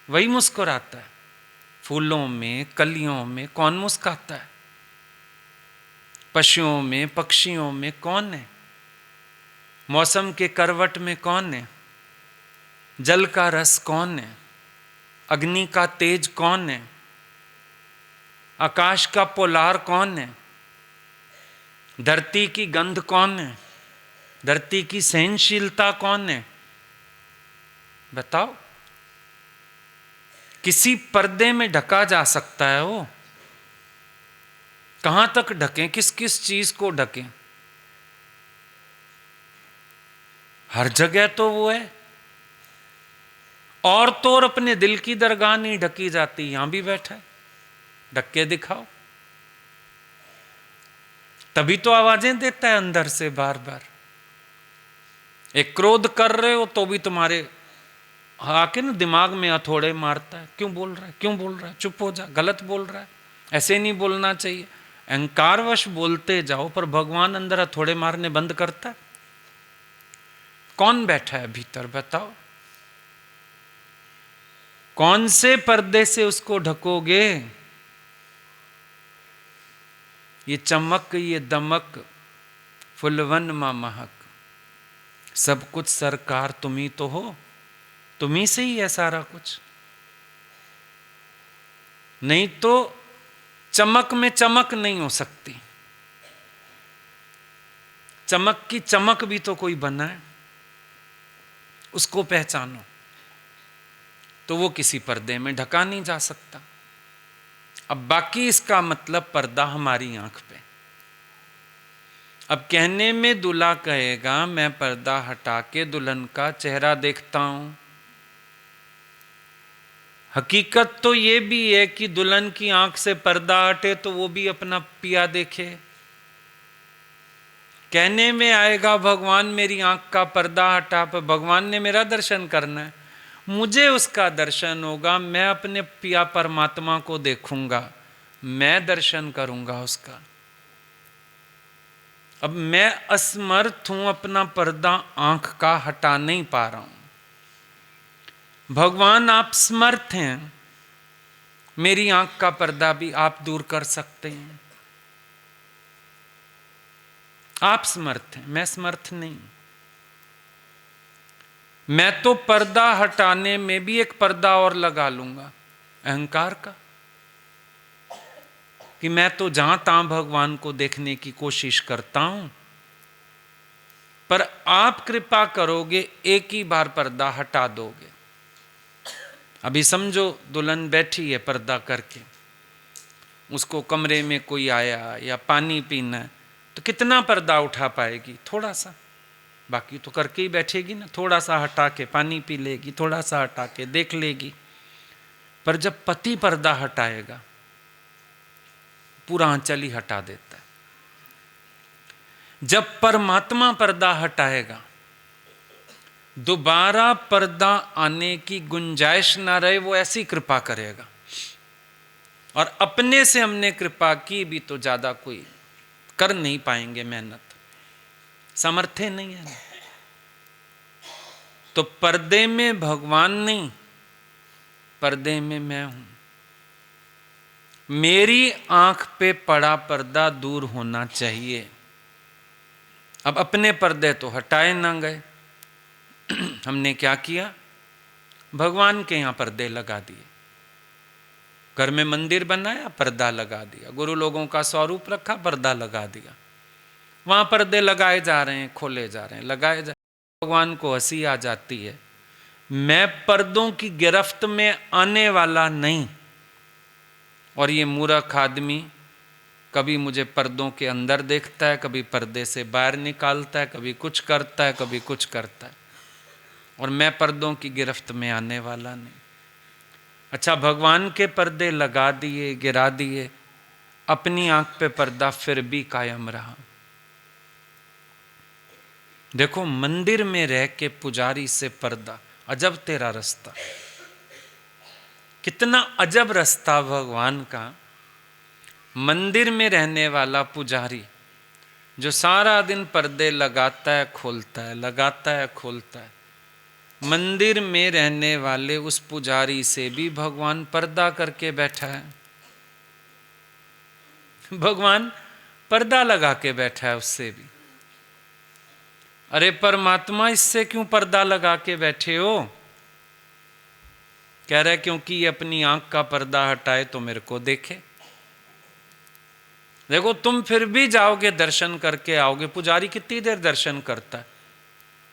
वही मुस्कुराता है। फूलों में, कलियों में कौन मुस्कुराता है? पशुओं में, पक्षियों में कौन है? मौसम के करवट में कौन है? जल का रस कौन है? अग्नि का तेज कौन है? आकाश का पोलार कौन है? धरती की गंध कौन है? धरती की सहनशीलता कौन है? बताओ। किसी पर्दे में ढका जा सकता है वो? कहां तक ढकें? किस किस चीज को ढकें? हर जगह तो वो है। और तो और अपने दिल की दरगाह नहीं ढकी जाती, यहां भी बैठा है, ढक के दिखाओ। तभी तो आवाजें देता है अंदर से बार बार। एक क्रोध कर रहे हो तो भी तुम्हारे आके ना दिमाग में हथौड़े मारता है, क्यों बोल रहा है, क्यों बोल रहा है, चुप हो जा, गलत बोल रहा है, ऐसे नहीं बोलना चाहिए। अहंकारवश बोलते जाओ, पर भगवान अंदर हथौड़े मारने बंद करता है? कौन बैठा है भीतर? बताओ। कौन से पर्दे से उसको ढकोगे? ये चमक, ये दमक, फुलवन मा महक, सब कुछ सरकार तुम ही तो हो, तुम ही से ही है सारा कुछ। नहीं तो चमक में चमक नहीं हो सकती। चमक की चमक भी तो कोई बना है, उसको पहचानो। तो वो किसी पर्दे में ढका नहीं जा सकता। अब बाकी इसका मतलब पर्दा हमारी आंख पे। अब कहने में दूल्हा कहेगा मैं पर्दा हटा के दुल्हन का चेहरा देखता हूं। हकीकत तो ये भी है कि दुल्हन की आंख से पर्दा हटे तो वो भी अपना पिया देखे। कहने में आएगा भगवान मेरी आंख का पर्दा हटा, पर भगवान ने मेरा दर्शन करना है, मुझे उसका दर्शन होगा, मैं अपने पिया परमात्मा को देखूंगा, मैं दर्शन करूंगा उसका। अब मैं असमर्थ हूं, अपना पर्दा आंख का हटा नहीं पा रहा हूं। भगवान आप समर्थ हैं, मेरी आंख का पर्दा भी आप दूर कर सकते हैं। आप समर्थ हैं, मैं समर्थ नहीं। मैं तो पर्दा हटाने में भी एक पर्दा और लगा लूंगा, अहंकार का, कि मैं तो जहां तहां भगवान को देखने की कोशिश करता हूं, पर आप कृपा करोगे, एक ही बार पर्दा हटा दोगे। अभी समझो दुल्हन बैठी है पर्दा करके, उसको कमरे में कोई आया या पानी पीना है, तो कितना पर्दा उठा पाएगी? थोड़ा सा, बाकी तो करके ही बैठेगी ना, थोड़ा सा हटा के पानी पी लेगी, थोड़ा सा हटा के देख लेगी। पर जब पति पर्दा हटाएगा, पूरा आंचल ही हटा देता है। जब परमात्मा पर्दा हटाएगा, दोबारा पर्दा आने की गुंजाइश ना रहे, वो ऐसी कृपा करेगा। और अपने से हमने कृपा की भी तो ज्यादा कोई कर नहीं पाएंगे, मेहनत सामर्थ्य नहीं है। तो पर्दे में भगवान नहीं, पर्दे में मैं हूं। मेरी आंख पे पड़ा पर्दा दूर होना चाहिए। अब अपने पर्दे तो हटाए ना गए, हमने क्या किया? भगवान के यहां पर्दे लगा दिए। घर में मंदिर बनाया, पर्दा लगा दिया। गुरु लोगों का स्वरूप रखा, पर्दा लगा दिया। वहां पर्दे लगाए जा रहे हैं, खोले जा रहे हैं, लगाए जा। भगवान को हंसी आ जाती है, मैं पर्दों की गिरफ्त में आने वाला नहीं। और ये मूर्ख आदमी कभी मुझे पर्दों के अंदर देखता है, कभी पर्दे से बाहर निकालता है, कभी कुछ करता है, कभी कुछ करता है, और मैं पर्दों की गिरफ्त में आने वाला नहीं। अच्छा, भगवान के पर्दे लगा दिए, गिरा दिए, अपनी आंख पे पर्दा फिर भी कायम रहा। देखो, मंदिर में रह के पुजारी से पर्दा, अजब तेरा रास्ता, कितना अजब रास्ता भगवान का। मंदिर में रहने वाला पुजारी जो सारा दिन पर्दे लगाता है, खोलता है, लगाता है, खोलता है, मंदिर में रहने वाले उस पुजारी से भी भगवान पर्दा करके बैठा है। भगवान पर्दा लगा के बैठा है उससे भी। अरे परमात्मा, इससे क्यों पर्दा लगा के बैठे हो? कह रहे क्योंकि ये अपनी आंख का पर्दा हटाए तो मेरे को देखे। देखो, तुम फिर भी जाओगे, दर्शन करके आओगे। पुजारी कितनी देर दर्शन करता है?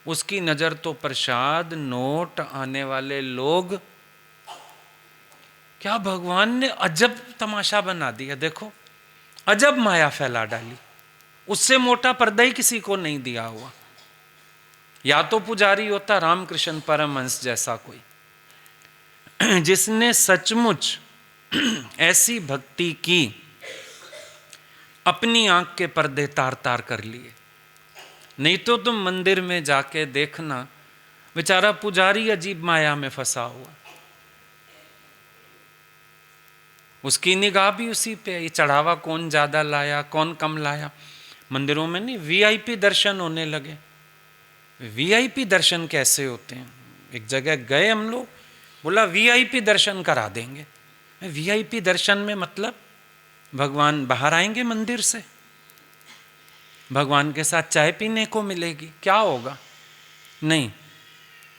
उसकी नजर तो प्रसाद, नोट, आने वाले लोग। क्या भगवान ने अजब तमाशा बना दिया। देखो, अजब माया फैला डाली। उससे मोटा पर्दा ही किसी को नहीं दिया हुआ। या तो पुजारी होता रामकृष्ण परमहंस जैसा कोई, जिसने सचमुच ऐसी भक्ति की, अपनी आंख के पर्दे तार तार कर लिए। नहीं तो तुम मंदिर में जाके देखना, बेचारा पुजारी अजीब माया में फंसा हुआ, उसकी निगाह भी उसी पे। ये चढ़ावा कौन ज्यादा लाया, कौन कम लाया। मंदिरों में नहीं, वीआईपी दर्शन होने लगे। वीआईपी दर्शन कैसे होते हैं? एक जगह गए हम लोग, बोला वीआईपी दर्शन करा देंगे। वीआईपी दर्शन में मतलब भगवान बाहर आएंगे मंदिर से, भगवान के साथ चाय पीने को मिलेगी, क्या होगा? नहीं,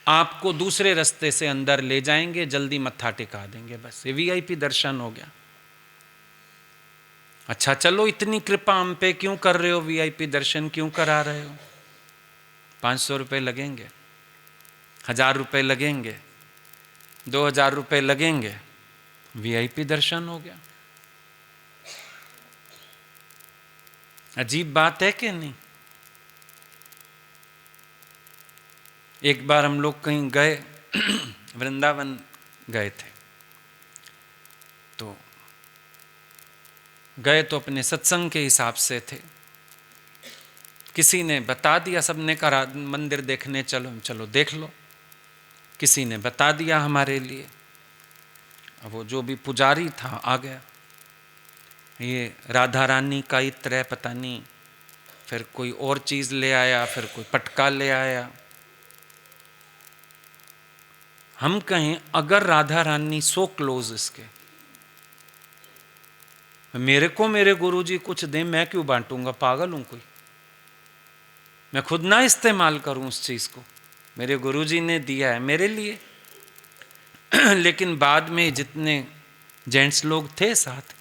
आपको दूसरे रास्ते से अंदर ले जाएंगे, जल्दी मत्था टिका देंगे, बस ये वीआईपी दर्शन हो गया। अच्छा चलो, इतनी कृपा हम पे क्यों कर रहे हो? वीआईपी दर्शन क्यों करा रहे हो? 500 रुपये लगेंगे, 1000 रुपये लगेंगे, 2000 रुपये लगेंगे, वीआईपी दर्शन हो गया। अजीब बात है कि नहीं? एक बार हम लोग कहीं गए, वृंदावन गए थे, तो गए तो अपने सत्संग के हिसाब से थे। किसी ने बता दिया, सबने कहा मंदिर देखने चलो, चलो देख लो। किसी ने बता दिया हमारे लिए, अब वो जो भी पुजारी था आ गया, ये राधा रानी का इत्र है पता नहीं, फिर कोई और चीज़ ले आया, फिर कोई पटका ले आया। हम कहें अगर राधा रानी सो क्लोज इसके, मेरे को मेरे गुरुजी कुछ दें, मैं क्यों बांटूंगा, पागल हूं कोई? मैं खुद ना इस्तेमाल करूं उस चीज़ को, मेरे गुरुजी ने दिया है मेरे लिए। लेकिन बाद में जितने जेंट्स लोग थे साथ,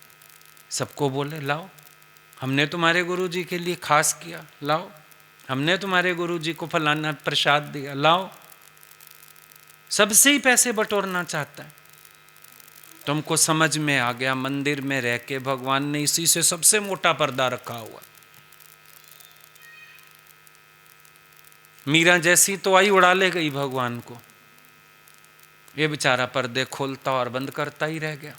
सबको बोले लाओ, हमने तुम्हारे गुरुजी के लिए खास किया, लाओ, हमने तुम्हारे गुरुजी को फलाना प्रसाद दिया, लाओ। सबसे ही पैसे बटोरना चाहता है। तुमको समझ में आ गया, मंदिर में रह के भगवान ने इसी से सबसे मोटा पर्दा रखा हुआ। मीरा जैसी तो आई उड़ा ले गई भगवान को, ये बेचारा पर्दे खोलता और बंद करता ही रह गया।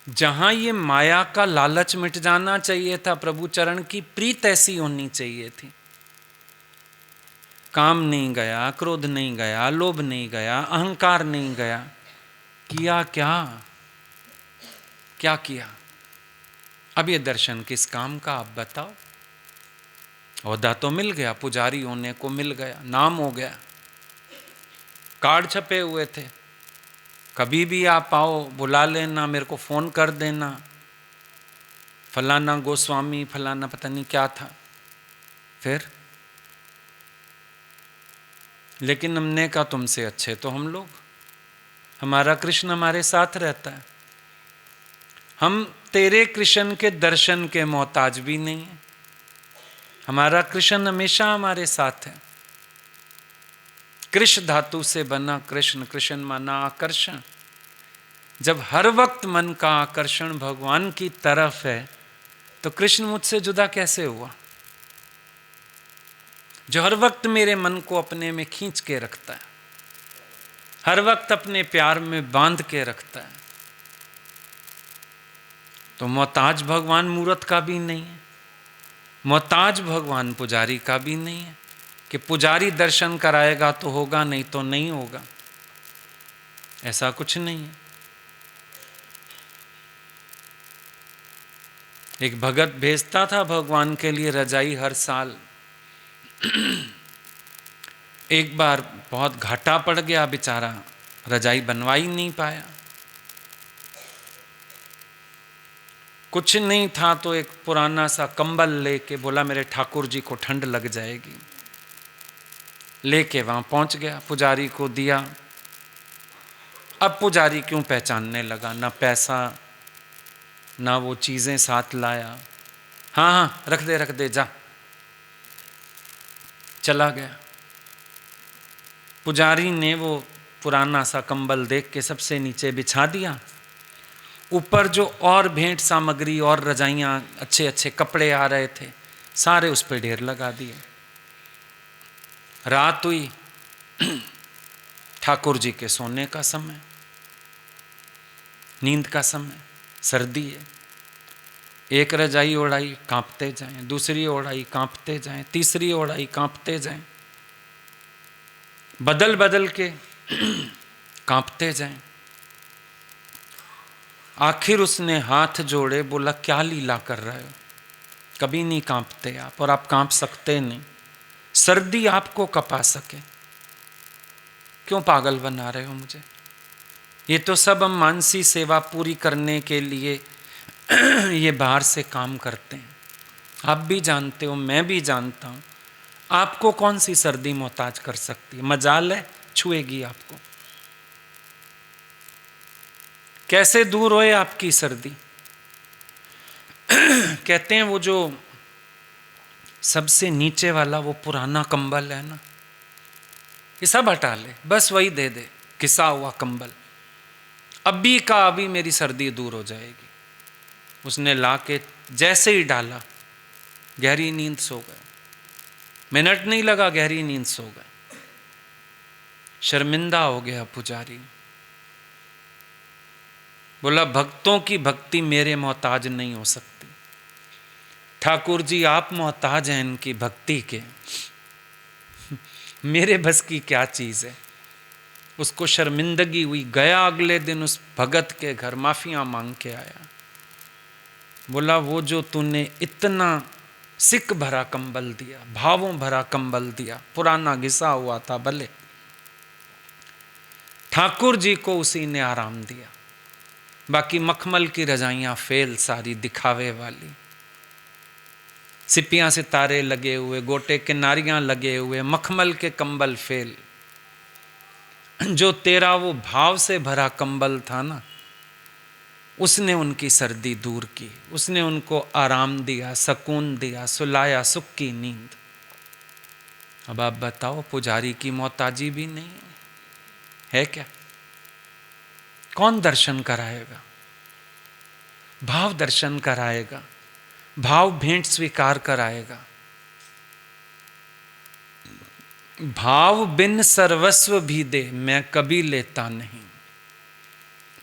जहां ये माया का लालच मिट जाना चाहिए था, प्रभु चरण की प्रीत ऐसी होनी चाहिए थी। काम नहीं गया, क्रोध नहीं गया, लोभ नहीं गया, अहंकार नहीं गया, किया क्या? क्या किया? अब ये दर्शन किस काम का, आप बताओ। ओहदा तो मिल गया, पुजारी होने को मिल गया, नाम हो गया, कार्ड छपे हुए थे, कभी भी आप आओ बुला लेना, मेरे को फ़ोन कर देना, फलाना गोस्वामी फलाना पता नहीं क्या था। फिर लेकिन हमने कहा तुमसे अच्छे तो हम लोग, हमारा कृष्ण हमारे साथ रहता है, हम तेरे कृष्ण के दर्शन के मोहताज भी नहीं है, हमारा कृष्ण हमेशा हमारे साथ है। कृष्ण धातु से बना कृष्ण, कृष्ण माना आकर्षण। जब हर वक्त मन का आकर्षण भगवान की तरफ है तो कृष्ण मुझसे जुदा कैसे हुआ? जो हर वक्त मेरे मन को अपने में खींच के रखता है, हर वक्त अपने प्यार में बांध के रखता है, तो मोहताज भगवान मूरत का भी नहीं है, मोहताज भगवान पुजारी का भी नहीं है कि पुजारी दर्शन कराएगा तो होगा, नहीं तो नहीं होगा। ऐसा कुछ नहीं है। एक भगत भेजता था भगवान के लिए रजाई हर साल। एक बार बहुत घाटा पड़ गया, बेचारा रजाई बनवा ही नहीं पाया। कुछ नहीं था तो एक पुराना सा कंबल लेके बोला मेरे ठाकुर जी को ठंड लग जाएगी, लेके वहां पहुंच गया, पुजारी को दिया। अब पुजारी क्यों पहचानने लगा, ना पैसा ना वो चीजें साथ लाया। हाँ हाँ रख दे जा, चला गया। पुजारी ने वो पुराना सा कंबल देख के सबसे नीचे बिछा दिया, ऊपर जो और भेंट सामग्री और रजाइयाँ अच्छे अच्छे कपड़े आ रहे थे सारे उस पर ढेर लगा दिए। रात हुई, ठाकुर जी के सोने का समय, नींद का समय, सर्दी है। एक रजाई ओढ़ाई कांपते जाएं, दूसरी ओढ़ाई कांपते जाएं, तीसरी ओढ़ाई कांपते जाएं, बदल बदल के कांपते जाएं। आखिर उसने हाथ जोड़े, बोला क्या लीला कर रहे हो, कभी नहीं कांपते आप, और आप कांप सकते नहीं, सर्दी आपको कपा सके, क्यों पागल बना रहे हो मुझे? ये तो सब हम मानसी सेवा पूरी करने के लिए ये बाहर से काम करते हैं। आप भी जानते हो, मैं भी जानता हूं, आपको कौन सी सर्दी मोहताज कर सकती है? मजाल है छुएगी आपको। कैसे दूर होए आपकी सर्दी? कहते हैं वो जो सबसे नीचे वाला वो पुराना कंबल है ना, ये सब हटा ले, बस वही दे दे, घिसा हुआ कंबल, अभी का अभी मेरी सर्दी दूर हो जाएगी। उसने लाके जैसे ही डाला, गहरी नींद सो गए, मिनट नहीं लगा गहरी नींद सो गए। शर्मिंदा हो गया पुजारी, बोला भक्तों की भक्ति मेरे मोहताज नहीं हो सकती, ठाकुर जी आप मोहताज हैं इनकी भक्ति के, मेरे बस की क्या चीज़ है। उसको शर्मिंदगी हुई, गया अगले दिन उस भगत के घर, माफिया मांग के आया। बोला वो जो तूने इतना सिक भरा कंबल दिया, भावों भरा कंबल दिया, पुराना घिसा हुआ था भले, ठाकुर जी को उसी ने आराम दिया। बाकी मखमल की रजाइयां फेल सारी, दिखावे वाली, सिपियां सितारे लगे हुए, गोटे किनारियां लगे हुए, मखमल के कंबल फेल। जो तेरा वो भाव से भरा कंबल था ना, उसने उनकी सर्दी दूर की, उसने उनको आराम दिया, सुकून दिया, सुलाया, सुख की नींद। अब आप बताओ, पुजारी की मोहताजी भी नहीं है क्या? कौन दर्शन कराएगा? भाव दर्शन कराएगा, भाव भेंट स्वीकार कराएगा। भाव बिन सर्वस्व भी दे मैं कभी लेता नहीं,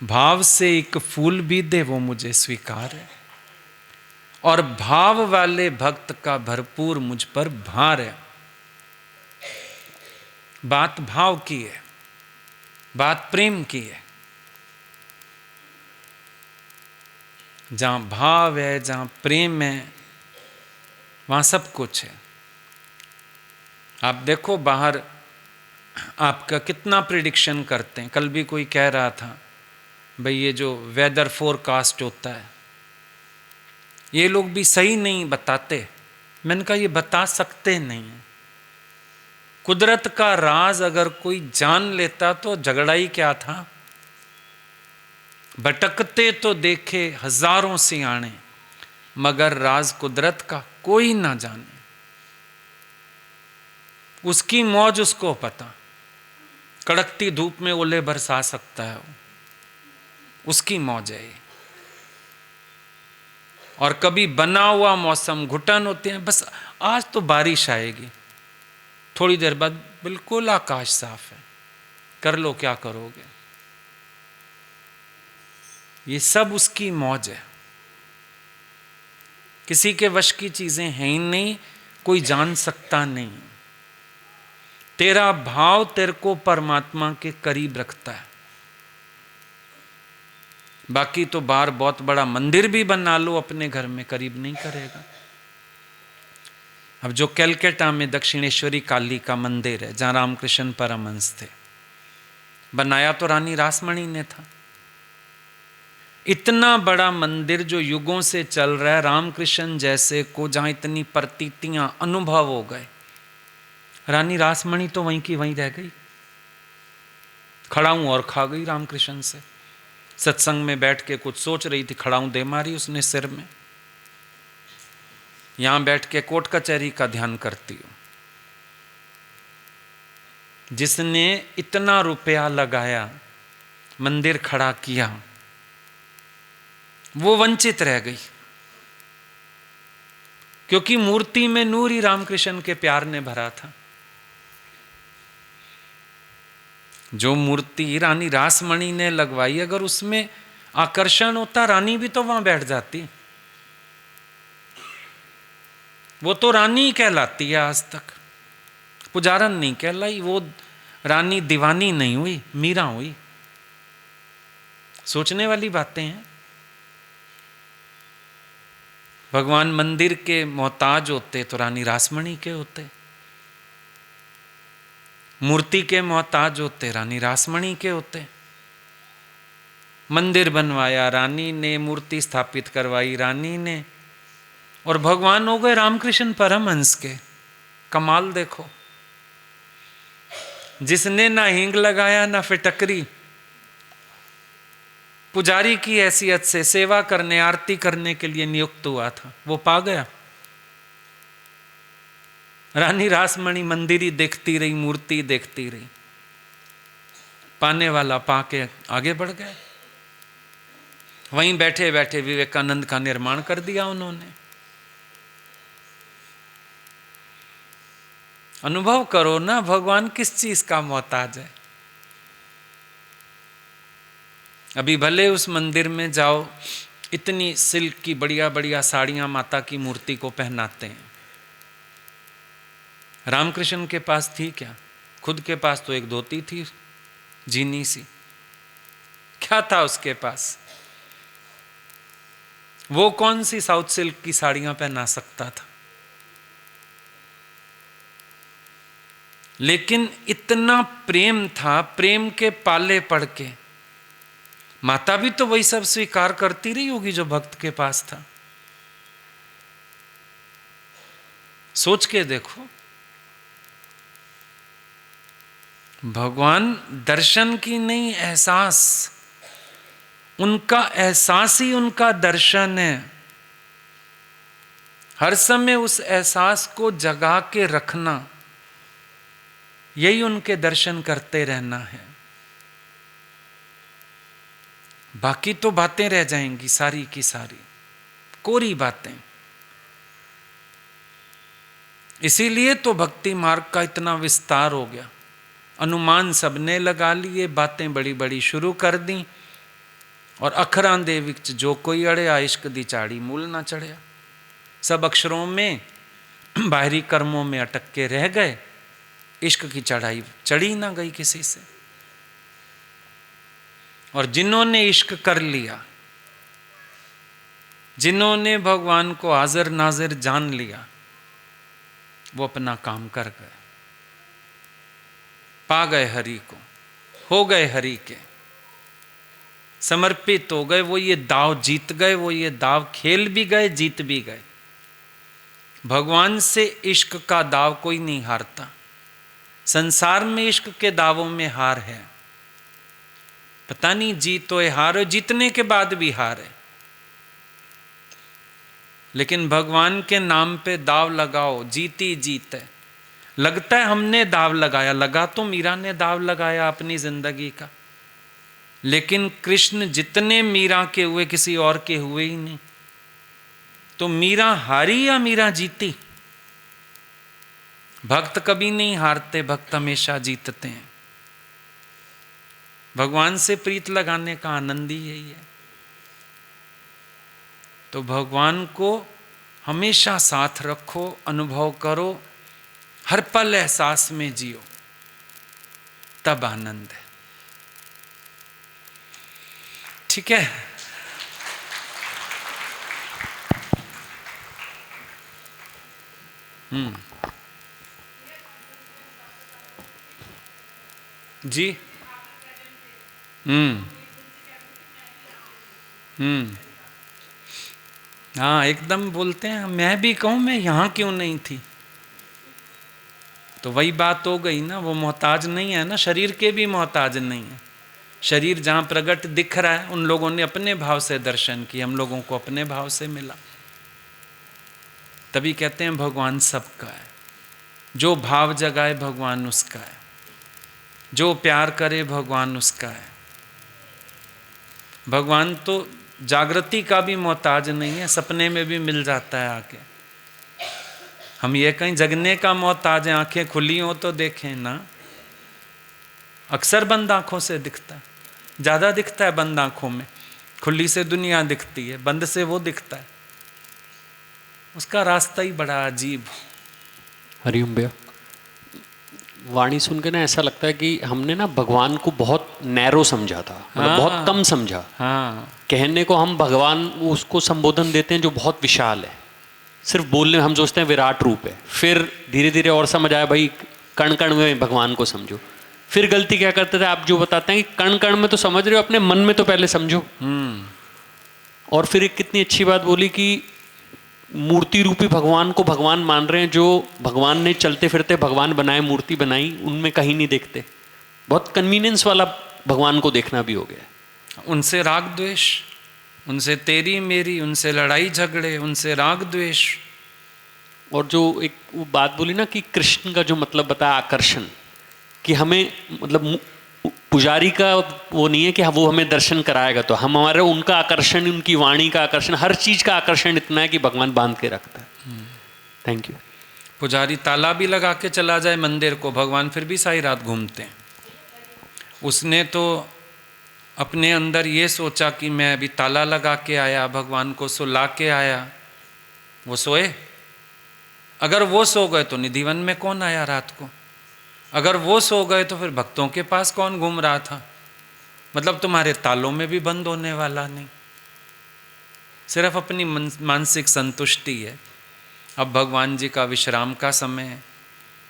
भाव से एक फूल भी दे वो मुझे स्वीकार है, और भाव वाले भक्त का भरपूर मुझ पर भार है। बात भाव की है, बात प्रेम की है। जहां भाव है, जहां प्रेम है, वहां सब कुछ है। आप देखो बाहर आपका कितना प्रिडिक्शन करते हैं। कल भी कोई कह रहा था भाई ये जो वेदर फोरकास्ट होता है ये लोग भी सही नहीं बताते। मैंने कहा ये बता सकते नहीं हैं। कुदरत का राज अगर कोई जान लेता तो झगड़ा ही क्या था। भटकते तो देखे हजारों सियाणे, मगर राज कुदरत का कोई ना जाने। उसकी मौज उसको पता, कड़कती धूप में ओले बरसा सकता है वो, उसकी मौज है। और कभी बना हुआ मौसम, घुटन होते हैं, बस आज तो बारिश आएगी, थोड़ी देर बाद बिल्कुल आकाश साफ है, कर लो क्या करोगे। ये सब उसकी मौज है। किसी के वश की चीजें हैं ही नहीं, कोई जान सकता नहीं। तेरा भाव तेरे को परमात्मा के करीब रखता है। बाकी तो बाहर बहुत बड़ा मंदिर भी बना लो, अपने घर में करीब नहीं करेगा। अब जो कलकत्ता में दक्षिणेश्वरी काली का मंदिर है, जहां रामकृष्ण परमहंस थे, बनाया तो रानी रासमणी ने था। इतना बड़ा मंदिर जो युगों से चल रहा है, रामकृष्ण जैसे को जहां इतनी प्रतीतियां, अनुभव हो गए, रानी रासमणी तो वहीं की वहीं रह गई। खड़ाऊं और खा गई रामकृष्ण से। सत्संग में बैठ के कुछ सोच रही थी, खड़ाऊं दे मारी उसने सिर में। यहां बैठ के कोर्ट कचहरी का ध्यान करती हो। जिसने इतना रुपया लगाया, मंदिर खड़ा किया, वो वंचित रह गई, क्योंकि मूर्ति में नूर ही रामकृष्ण के प्यार ने भरा था। जो मूर्ति रानी रासमणी ने लगवाई, अगर उसमें आकर्षण होता, रानी भी तो वहां बैठ जाती। वो तो रानी कहलाती है आज तक, पुजारन नहीं कहलाई। वो रानी दीवानी नहीं हुई, मीरा हुई। सोचने वाली बातें हैं। भगवान मंदिर के मोहताज होते तो रानी रासमणी के होते, मूर्ति के मोहताज होते रानी रासमणी के होते। मंदिर बनवाया रानी ने, मूर्ति स्थापित करवाई रानी ने, और भगवान हो गए रामकृष्ण परमहंस के। कमाल देखो, जिसने ना हींग लगाया ना फिटकरी, पुजारी की हैसियत से सेवा करने, आरती करने के लिए नियुक्त हुआ था, वो पा गया। रानी रासमणी मंदिर ही देखती रही, मूर्ति देखती रही, पाने वाला पाके आगे बढ़ गए। वहीं बैठे बैठे विवेकानंद का निर्माण कर दिया उन्होंने। अनुभव करो ना, भगवान किस चीज का मोहताज है। अभी भले उस मंदिर में जाओ, इतनी सिल्क की बढ़िया बढ़िया साड़ियाँ माता की मूर्ति को पहनाते हैं। रामकृष्ण के पास थी क्या? खुद के पास तो एक धोती थी जीनी सी, क्या था उसके पास? वो कौन सी साउथ सिल्क की साड़ियां पहना सकता था? लेकिन इतना प्रेम था, प्रेम के पाले पड़ के माता भी तो वही सब स्वीकार करती रही होगी जो भक्त के पास था। सोच के देखो, भगवान दर्शन की नहीं, एहसास, उनका एहसास ही उनका दर्शन है। हर समय उस एहसास को जगा के रखना, यही उनके दर्शन करते रहना है। बाकी तो बातें रह जाएंगी सारी की सारी, कोरी बातें। इसीलिए तो भक्ति मार्ग का इतना विस्तार हो गया। अनुमान सबने लगा लिए, बातें बड़ी बड़ी शुरू कर दी, और अखरां दे विच जो कोई अड़िया, इश्क दी चाड़ी मूल ना चढ़िया। सब अक्षरों में, बाहरी कर्मों में अटक के रह गए, इश्क की चढ़ाई चढ़ी ना गई किसी से। और जिन्होंने इश्क कर लिया, जिन्होंने भगवान को हाजिर नाजिर जान लिया, वो अपना काम कर गए, पा गए हरि को, हो गए हरि के, समर्पित हो गए। वो ये दाव जीत गए, वो ये दाव खेल भी गए, जीत भी गए। भगवान से इश्क का दाव कोई नहीं हारता। संसार में इश्क के दावों में हार है, पता नहीं जीत तो हार हो, जीतने के बाद भी हार है। लेकिन भगवान के नाम पे दाव लगाओ, जीती जीत है। लगता है हमने दाव लगाया, लगा तो मीरा ने दाव लगाया अपनी जिंदगी का, लेकिन कृष्ण जितने मीरा के हुए किसी और के हुए ही नहीं। तो मीरा हारी या मीरा जीती? भक्त कभी नहीं हारते, भक्त हमेशा जीतते हैं। भगवान से प्रीत लगाने का आनंद ही यही है। तो भगवान को हमेशा साथ रखो, अनुभव करो, हर पल एहसास में जियो, तब आनंद है। ठीक है? जी। हाँ, एकदम बोलते हैं, मैं भी कहूँ मैं यहाँ क्यों नहीं थी? तो वही बात हो गई ना, वो मोहताज नहीं है ना, शरीर के भी मोहताज नहीं है। शरीर जहाँ प्रकट दिख रहा है, उन लोगों ने अपने भाव से दर्शन किए, हम लोगों को अपने भाव से मिला। तभी कहते हैं भगवान सबका है। जो भाव जगाए भगवान उसका है, जो प्यार करे भगवान उसका है। भगवान तो जागृति का भी मोहताज नहीं है, सपने में भी मिल जाता है आके। हम ये कहीं जगने का मोहताज है, आंखें खुली हो तो देखें ना। अक्सर बंद आंखों से दिखता है, ज़्यादा दिखता है बंद आंखों में। खुली से दुनिया दिखती है, बंद से वो दिखता है। उसका रास्ता ही बड़ा अजीब। हरिओम भैया, वाणी सुन के ना ऐसा लगता है कि हमने ना भगवान को बहुत नैरो समझा था, मतलब बहुत कम समझा। हाँ, कहने को हम भगवान उसको संबोधन देते हैं जो बहुत विशाल है, सिर्फ बोलने हम सोचते हैं विराट रूप है। फिर धीरे धीरे और समझ आया भाई कण कण में भगवान को समझो। फिर गलती क्या करते थे आप जो बताते हैं कि कण कण में तो समझ रहे हो, अपने मन में तो पहले समझो। और फिर एक कितनी अच्छी बात बोली कि मूर्ति रूपी भगवान को भगवान मान रहे हैं, जो भगवान ने चलते फिरते भगवान बनाए, मूर्ति बनाई, उनमें कहीं नहीं देखते। बहुत कन्वीनियंस वाला भगवान को देखना भी हो गया। उनसे राग द्वेष, उनसे तेरी मेरी, उनसे लड़ाई झगड़े, उनसे राग द्वेष। और जो एक वो बात बोली ना कि कृष्ण का जो मतलब बताया आकर्षण, कि हमें मतलब पुजारी का वो नहीं है कि वो हमें दर्शन कराएगा, तो हम हमारे उनका आकर्षण, उनकी वाणी का आकर्षण, हर चीज का आकर्षण इतना है कि भगवान बांध के रखता है। Thank you. पुजारी ताला भी लगा के चला जाए मंदिर को, भगवान फिर भी सारी रात घूमते हैं। उसने तो अपने अंदर ये सोचा कि मैं अभी ताला लगा के आया, भगवान को सुला के आया, वो सोए? अगर वो सो गए तो निधिवन में कौन आया रात को? अगर वो सो गए तो फिर भक्तों के पास कौन घूम रहा था? मतलब तुम्हारे तालों में भी बंद होने वाला नहीं, सिर्फ अपनी मानसिक संतुष्टि है। अब भगवान जी का विश्राम का समय है,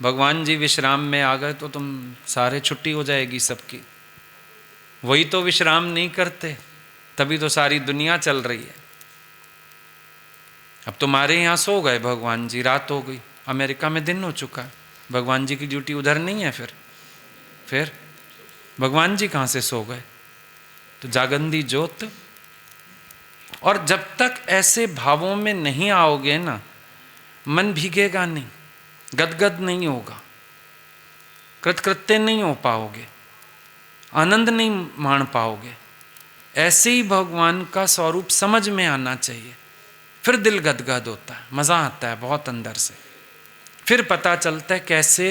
भगवान जी विश्राम में आ गए तो तुम सारे छुट्टी हो जाएगी सबकी। वही तो विश्राम नहीं करते, तभी तो सारी दुनिया चल रही है। अब तुम्हारे यहाँ सो गए भगवान जी, रात हो गई, अमेरिका में दिन हो चुका है, भगवान जी की ड्यूटी उधर नहीं है, फिर भगवान जी कहाँ से सो गए? तो जागंदी ज्योत। और जब तक ऐसे भावों में नहीं आओगे ना, मन भीगेगा नहीं, गदगद नहीं होगा, कृतकृत्य नहीं हो पाओगे, आनंद नहीं मान पाओगे। ऐसे ही भगवान का स्वरूप समझ में आना चाहिए, फिर दिल गदगद होता है, मज़ा आता है बहुत अंदर से। फिर पता चलता है कैसे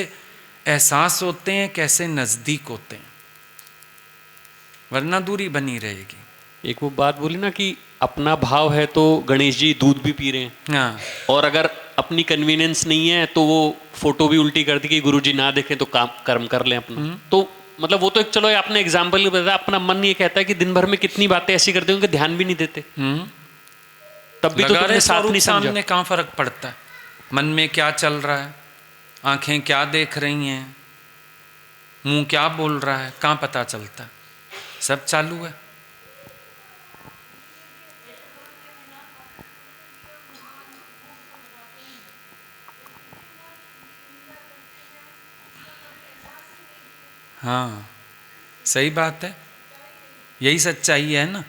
एहसास होते हैं, कैसे नज़दीक होते हैं, वरना दूरी बनी रहेगी। एक वो बात बोली ना कि अपना भाव है तो गणेश जी दूध भी पी रहे हैं, हाँ, और अगर अपनी कन्वीनियंस नहीं है तो वो फोटो भी उल्टी कर दी कि गुरुजी ना देखें तो काम कर्म कर लें अपना। तो मतलब वो तो एक, चलो आपने एग्जाम्पल ही बताया, अपना मन ये कहता है कि दिन भर में कितनी बातें ऐसी करते होंगे ध्यान भी नहीं देते, तब भी तो तुमने साथ नहीं समझा। सामने कहाँ फर्क पड़ता है, मन में क्या चल रहा है, आंखें क्या देख रही हैं, मुंह क्या बोल रहा है, कहाँ पता चलता है? सब चालू है। हाँ, सही बात है, यही सच्चाई है ना।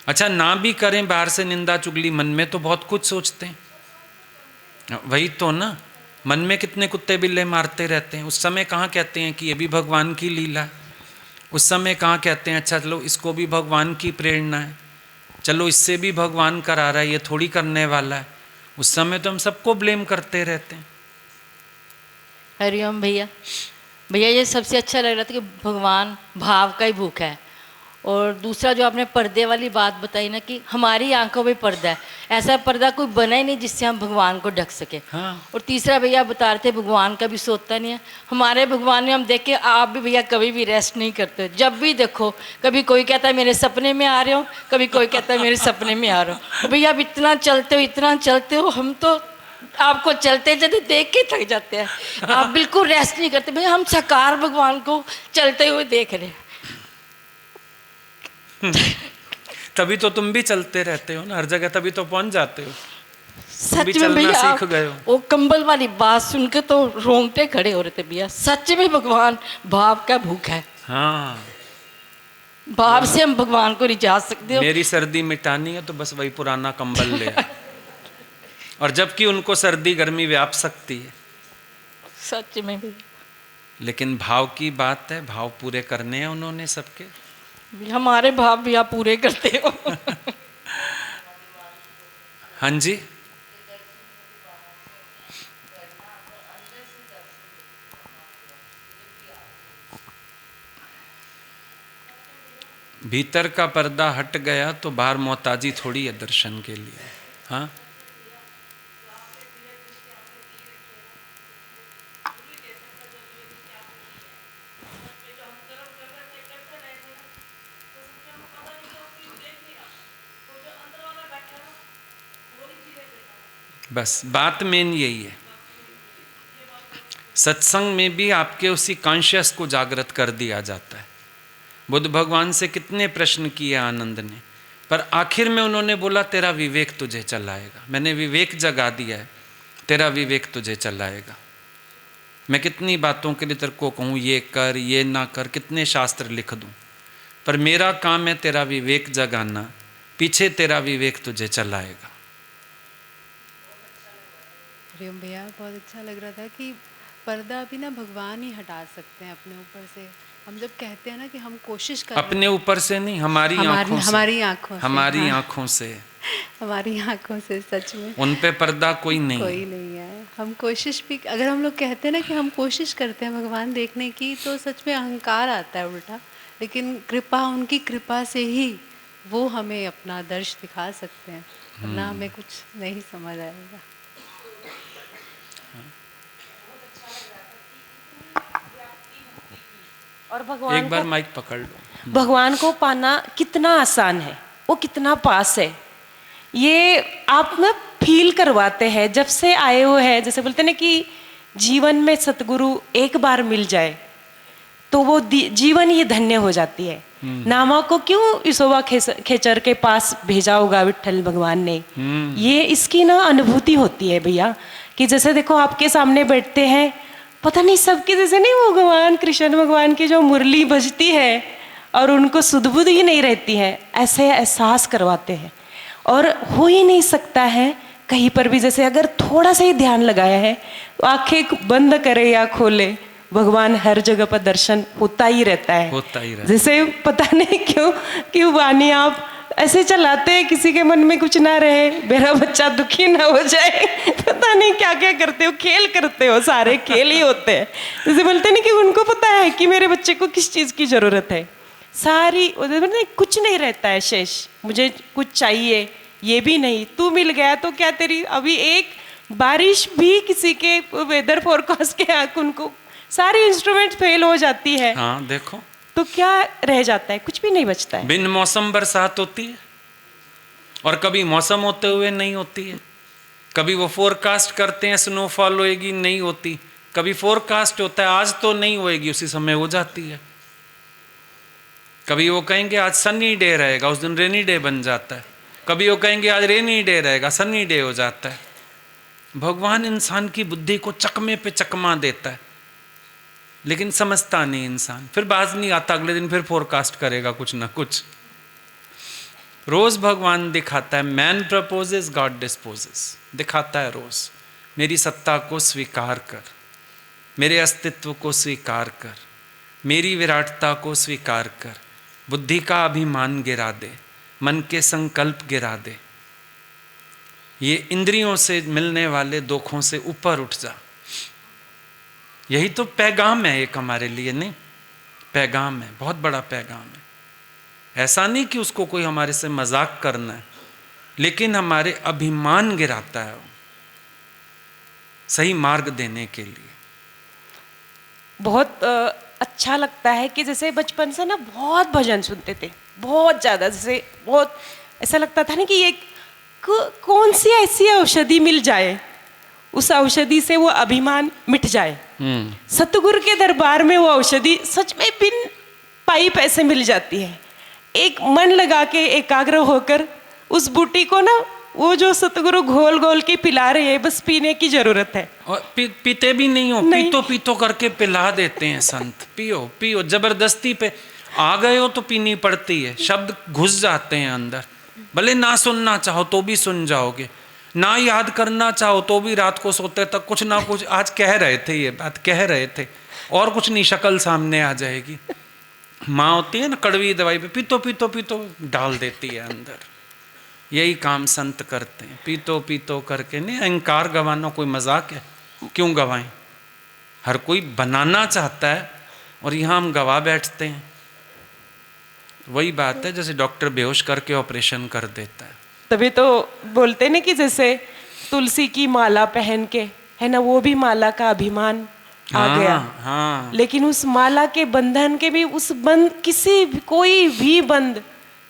अच्छा, ना भी करें बाहर से निंदा चुगली, मन में तो बहुत कुछ सोचते हैं। वही तो ना, मन में कितने कुत्ते बिल्ले मारते रहते हैं। उस समय कहाँ कहते हैं कि ये भी भगवान की लीला है? उस समय कहाँ कहते हैं अच्छा चलो इसको भी भगवान की प्रेरणा है, चलो इससे भी भगवान करा रहा है, ये थोड़ी करने वाला है। उस समय तो हम सबको ब्लेम करते रहते हैं। हरिओम भैया। भैया ये सबसे अच्छा लग रहा था कि भगवान भाव का ही भूखा है। और दूसरा जो आपने पर्दे वाली बात बताई ना कि हमारी आंखों में पर्दा है, ऐसा पर्दा कोई बना ही नहीं जिससे हम भगवान को ढक सके। हाँ। और तीसरा भैया बता रहे थे भगवान कभी सोता नहीं है। हमारे भगवान में हम देख के आप भी भैया कभी भी रेस्ट नहीं करते, जब भी देखो कभी कोई कहता है मेरे सपने में आ रहे हो, कभी कोई कहता है मेरे सपने में आ रहे हो। भैया आप इतना चलते हो, इतना चलते हो, हम तो आपको चलते चलते देख के थक जाते हैं। आप बिल्कुल रेस्ट नहीं करते भैया, हम साकार भगवान को चलते हुए देख रहे हैं। तभी तो तुम भी चलते रहते हो ना हर जगह, तभी तो पहुंच जाते हो। सच में भैया सीख गए हो। वो कंबल वाली बात सुन के तो रोंगटे खड़े हो रहे थे भैया। सच में भगवान भाव का भूखा है। हाँ, भाव से हम भगवान को रिझा सकते हो। मेरी सर्दी मिटानी है तो बस वही पुराना कंबल ले आओ। और जबकि उनको सर्दी गर्मी व्याप सकती है। सच में भैया, लेकिन भाव की बात है, भाव पूरे करने हैं उन्होंने सबके। हमारे भाव भी आप पूरे करते हो। हाँ जी, भीतर का पर्दा हट गया तो बाहर मोहताजी थोड़ी है दर्शन के लिए। हाँ, बस बात मेन यही है। सत्संग में भी आपके उसी कॉन्शियस को जागृत कर दिया जाता है। बुद्ध भगवान से कितने प्रश्न किए आनंद ने, पर आखिर में उन्होंने बोला तेरा विवेक तुझे चलाएगा। मैंने विवेक जगा दिया है, तेरा विवेक तुझे चलाएगा। मैं कितनी बातों के लिए तेरे को कहूँ ये कर ये ना कर, कितने शास्त्र लिख दूँ, पर मेरा काम है तेरा विवेक जगाना, पीछे तेरा विवेक तुझे चलाएगा। हरिओम भैया, बहुत अच्छा लग रहा था कि पर्दा भी ना भगवान ही हटा सकते हैं अपने ऊपर से। हम जब कहते हैं ना कि हम कोशिश कर अपने ऊपर से नहीं, हमारी आंखों से, हमारी आंखों से, हमारी हाँ, आंखों से, हमारी आंखों से। सच में उन पे पर्दा कोई नहीं, कोई नहीं है। हम कोशिश भी, अगर हम लोग कहते हैं ना कि हम कोशिश करते हैं भगवान देखने की, तो सच में अहंकार आता है उल्टा। लेकिन कृपा, उनकी कृपा से ही वो हमें अपना दर्श दिखा सकते हैं, वरना हमें कुछ नहीं समझ आएगा। और भगवान एक बार माइक पकड़ लो। भगवान को पाना कितना आसान है, वो कितना पास है, ये आप ना फील करवाते हैं जब से आए हुए हैं। जैसे बोलते हैं ना कि जीवन में सतगुरु एक बार मिल जाए तो वो जीवन ही धन्य हो जाती है। नामा को क्यों यशोवा खेचर के पास भेजा होगा विट्ठल भगवान ने, ये इसकी ना अनुभूति होती है भैया। कि जैसे देखो आपके सामने बैठते हैं, पता नहीं सबके जैसे नहीं, वो भगवान कृष्ण भगवान की जो मुरली बजती है और उनको सुध-बुध ही नहीं रहती है, ऐसे एहसास करवाते हैं। और हो ही नहीं सकता है कहीं पर भी, जैसे अगर थोड़ा सा ही ध्यान लगाया है तो आंखें बंद करे या खोले, भगवान हर जगह पर दर्शन होता ही रहता है। होता ही रहता है। जैसे पता नहीं क्यों वाणी आप ऐसे चलाते हैं, किसी के मन में कुछ ना रहे, मेरा बच्चा दुखी ना हो जाए, पता नहीं क्या क्या करते हो, खेल करते हो, सारे खेल ही होते हैं। जैसे बोलते हैं ना कि उनको पता है कि मेरे बच्चे को किस चीज़ की ज़रूरत है, सारी कुछ नहीं रहता है शेष, मुझे कुछ चाहिए ये भी नहीं, तू मिल गया तो क्या तेरी अभी एक बारिश भी किसी के वेदर फोरकास्ट के आंख, उनको सारी इंस्ट्रूमेंट फेल हो जाती है। हाँ देखो, तो क्या रह जाता है, कुछ भी नहीं बचता है। बिन मौसम बरसात होती है और कभी मौसम होते हुए नहीं होती है। कभी वो फोरकास्ट करते हैं स्नोफॉल होएगी, नहीं होती। कभी फोरकास्ट होता है आज तो नहीं होएगी, उसी समय हो जाती है। कभी वो कहेंगे आज सनी डे रहेगा, उस दिन रेनी डे बन जाता है। कभी वो कहेंगे आज रेनी डे रहेगा, सनी डे हो जाता है। भगवान इंसान की बुद्धि को चकमे पे चकमा देता है, लेकिन समझता नहीं इंसान। फिर बाज नहीं आता, अगले दिन फिर फोरकास्ट करेगा कुछ ना कुछ। रोज भगवान दिखाता है, मैन प्रपोजेस गॉड डिस्पोजेस, दिखाता है रोज, मेरी सत्ता को स्वीकार कर, मेरे अस्तित्व को स्वीकार कर, मेरी विराटता को स्वीकार कर, बुद्धि का अभिमान गिरा दे, मन के संकल्प गिरा दे, ये इंद्रियों से मिलने वाले दुखों से ऊपर उठ जा। यही तो पैगाम है एक हमारे लिए, नहीं पैगाम है, बहुत बड़ा पैगाम है। ऐसा नहीं कि उसको कोई हमारे से मजाक करना है, लेकिन हमारे अभिमान गिराता है वो, सही मार्ग देने के लिए। बहुत अच्छा लगता है कि जैसे बचपन से ना बहुत भजन सुनते थे, बहुत ज़्यादा, जैसे बहुत ऐसा लगता था ना कि ये कौन सी ऐसी औषधि मिल जाए, उस औषधि से वो अभिमान मिट जाए। सतगुरु के दरबार में वो औषधि सच में बिन पाई पैसे मिल जाती है। एक मन लगा के एकाग्र होकर उस बूटी को ना, वो जो सतगुरु घोल घोल के पिला रहे हैं, बस पीने की जरूरत है। और पीते भी नहीं हो, नहीं। पीतो पीतो करके पिला देते हैं संत। पियो पियो, जबरदस्ती पे आ गए हो तो पीनी पड़ती है। शब्द घुस जाते हैं अंदर, भले ना सुनना चाहो तो भी सुन जाओगे, ना याद करना चाहो तो भी रात को सोते तक कुछ ना कुछ आज कह रहे थे, ये बात कह रहे थे, और कुछ नहीं, शक्ल सामने आ जाएगी। माँ होती है ना कड़वी दवाई पे पीतो पीतो पीतो डाल देती है अंदर। यही काम संत करते हैं, पीतो पीतो करके। नहीं, अहंकार गंवाना कोई मजाक है, क्यों गंवाएं? हर कोई बनाना चाहता है और यहाँ हम गवा बैठते हैं। वही बात है जैसे डॉक्टर बेहोश करके ऑपरेशन कर देता है। तभी तो बोलते ना कि जैसे तुलसी की माला पहन के, है ना, वो भी माला का अभिमान आ गया। हाँ। लेकिन उस माला के बंधन के भी, उस बंध कोई भी बंध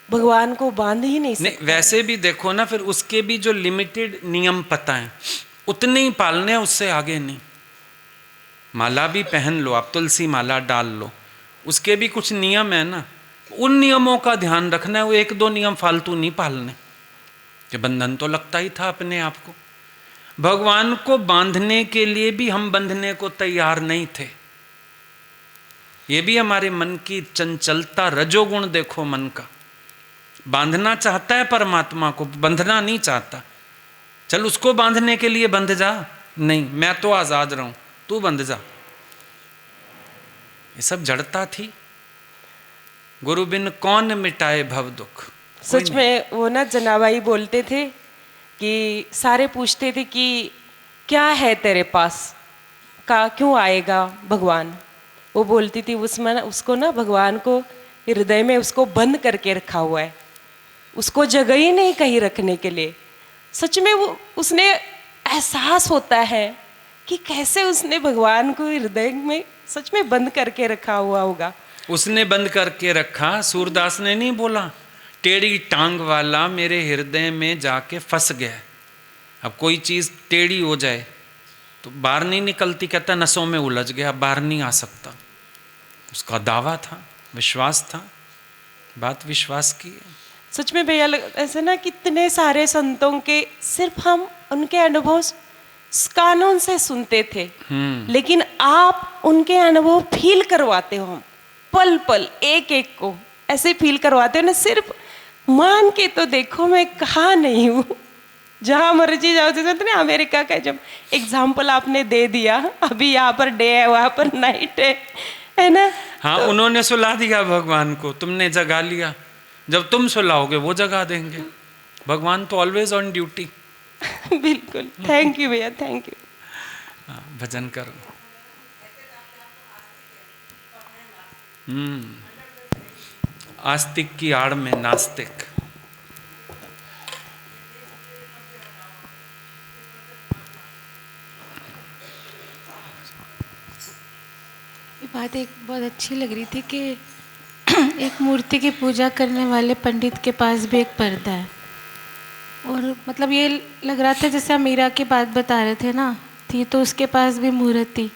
भगवान को बांध ही नहीं सकता। नहीं, वैसे भी देखो ना, फिर उसके भी जो लिमिटेड नियम पता है उतने ही पालने हैं, उससे आगे नहीं। माला भी पहन लो आप, तुलसी माला डाल लो, उसके भी कुछ नियम है ना, उन नियमों का ध्यान रखना है। वो एक दो नियम फालतू नहीं पालने, कि बंधन तो लगता ही था अपने आप को। भगवान को बांधने के लिए भी हम बंधने को तैयार नहीं थे। ये भी हमारे मन की चंचलता, रजोगुण देखो मन का। बांधना चाहता है परमात्मा को, बंधना नहीं चाहता। चल उसको बांधने के लिए बंध जा, नहीं मैं तो आजाद रहूं, तू बंध जा। ये सब जड़ता थी। गुरु बिन कौन मिटाए भव दुख। सच में वो ना जनाबाई बोलते थे कि सारे पूछते थे कि क्या है तेरे पास, का क्यों आएगा भगवान। वो बोलती थी उसमें उसको ना, भगवान को हृदय में उसको बंद करके रखा हुआ है, उसको जगह ही नहीं कहीं रखने के लिए। सच में वो उसने एहसास होता है कि कैसे उसने भगवान को हृदय में सच में बंद करके रखा हुआ होगा। उसने बंद करके रखा, सूरदास ने नहीं बोला टेढ़ी टांग वाला मेरे हृदय में जाके फंस गया। अब कोई चीज़ टेढ़ी हो जाए तो बाहर नहीं निकलती, कहता नसों में उलझ गया, बाहर नहीं आ सकता। उसका दावा था, विश्वास था, बात विश्वास की है। सच में भैया ऐसे ना कितने सारे संतों के सिर्फ हम उनके अनुभव कानून से सुनते थे, लेकिन आप उनके अनुभव फील करवाते हो, हम पल पल एक एक को ऐसे फील करवाते हो ना। सिर्फ मान के तो देखो, मैं कहाँ नहीं हूँ, जहाँ मर्जी जाओ। जैसे ना अमेरिका का जब एग्जाम्पल आपने दे दिया, अभी यहाँ पर डे है वहाँ पर नाइट है ना। हाँ तो उन्होंने सुला दिया भगवान को, तुमने जगा लिया, जब तुम सुलाओगे वो जगा देंगे। भगवान तो ऑलवेज ऑन ड्यूटी। बिल्कुल, थैंक यू भैया, थैंक यू। भजन करो। आस्तिक की आड़ में नास्तिक। ये बात एक बहुत अच्छी लग रही थी कि एक मूर्ति की पूजा करने वाले पंडित के पास भी एक पर्दा है, और मतलब ये लग रहा था जैसे आप मीरा की बात बता रहे थे ना, थी तो उसके पास भी मूर्त थी,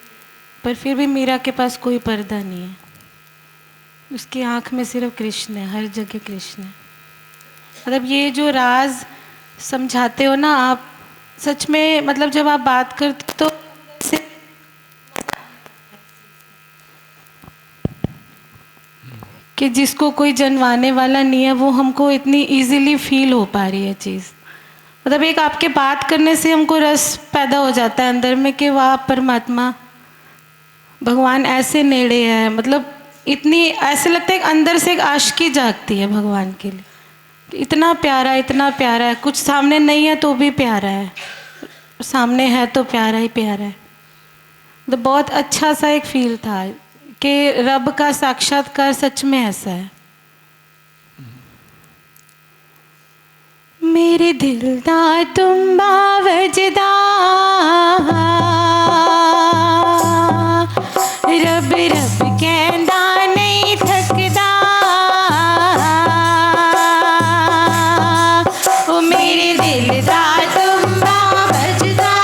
पर फिर भी मीरा के पास कोई पर्दा नहीं है। उसकी आँख में सिर्फ कृष्ण है, हर जगह कृष्ण है। मतलब ये जो राज समझाते हो ना आप, सच में मतलब जब आप बात करते तो कि जिसको कोई जनवाने वाला नहीं है, वो हमको इतनी इजीली फील हो पा रही है चीज़। मतलब एक आपके बात करने से हमको रस पैदा हो जाता है अंदर में कि वाह परमात्मा, भगवान ऐसे नेड़े है। मतलब इतनी ऐसे लगता है कि अंदर से एक आशिकी जागती है भगवान के लिए, इतना प्यारा, इतना प्यारा है। कुछ सामने नहीं है तो भी प्यारा है, सामने है तो प्यारा ही प्यारा है। तो बहुत अच्छा सा एक फील था कि रब का साक्षात्कार सच में ऐसा है। मेरे दिल दा तुम बावजदा रब रब कहंदा नहीं थकदा, ओ मेरे दिल दा तुम बावजदा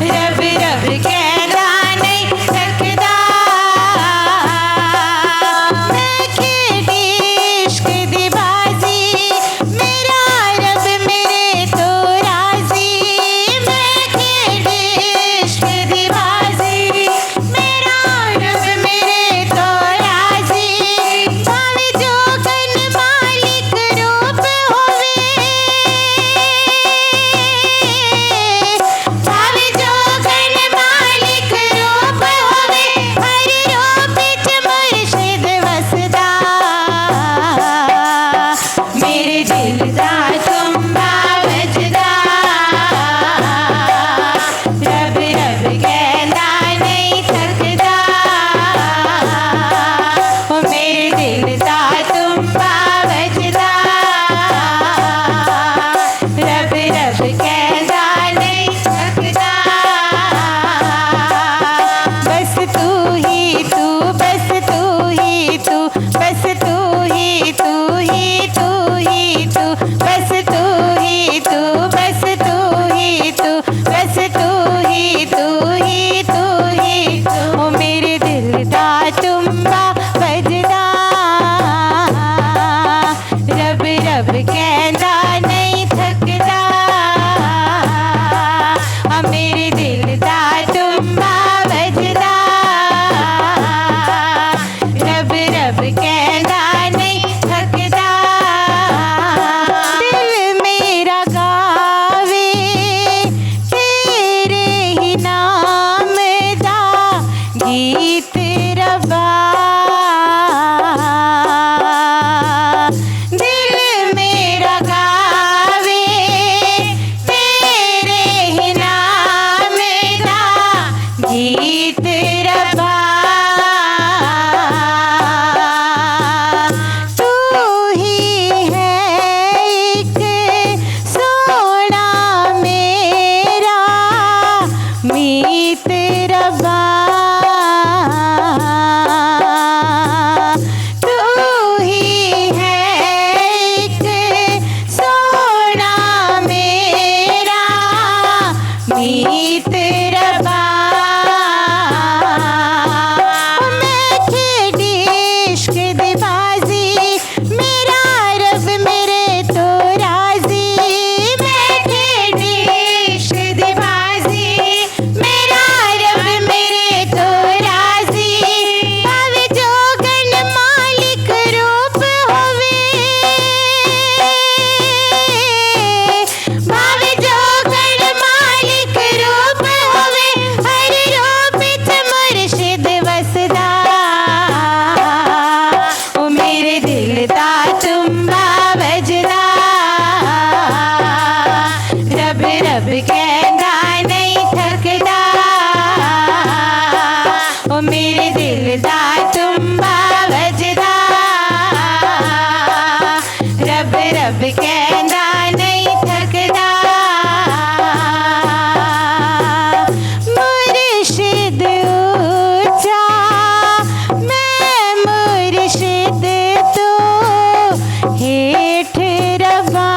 रब रब कहंदा नहीं थकदा। मैं खेडी इश्क दी बाजी, मेरा रब मेरे तो रब कहना नहीं थकदा, ओ मेरे दिल दा तुम्बा वजदा, रब रब कहना नहीं थकदा। मुर्शिद ऊंचा मैं मुर्शिद तो हेठ रवा,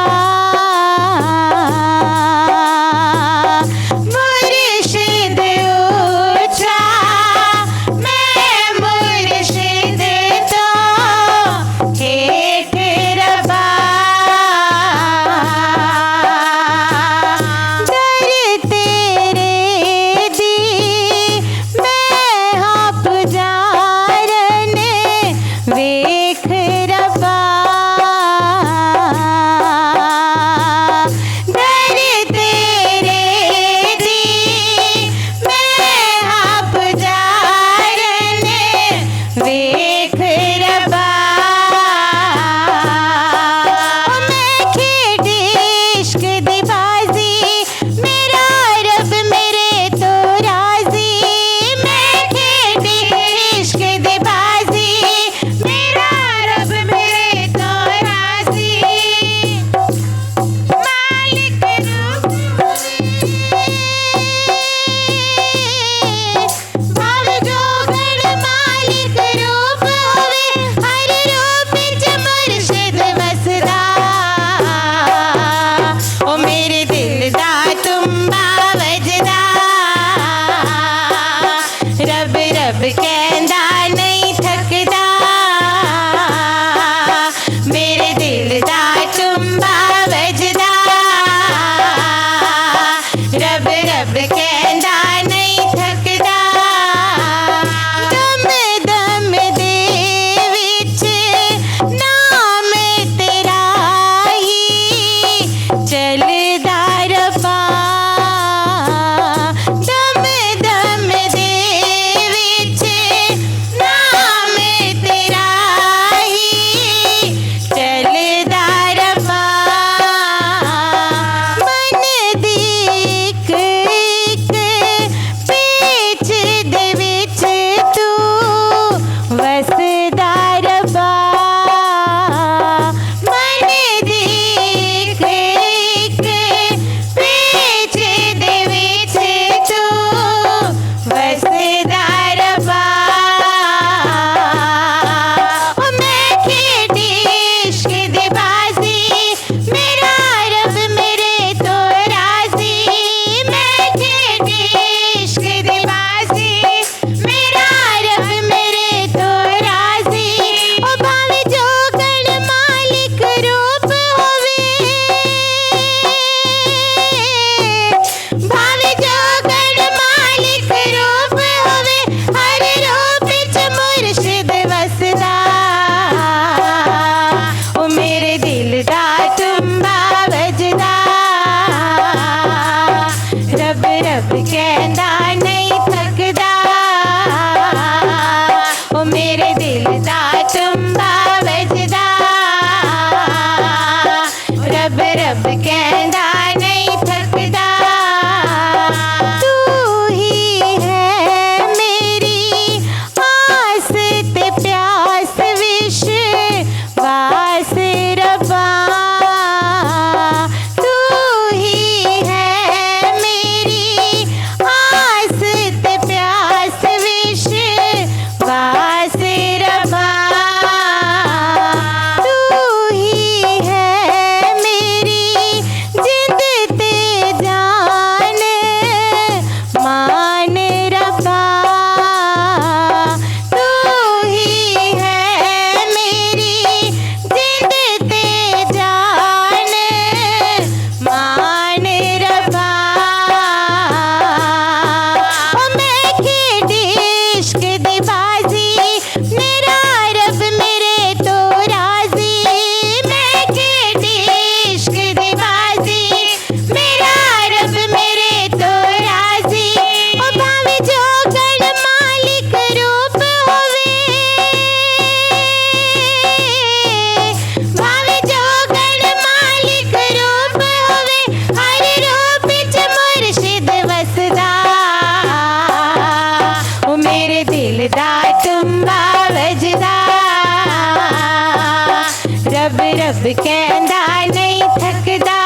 कहंदा नहीं थकदा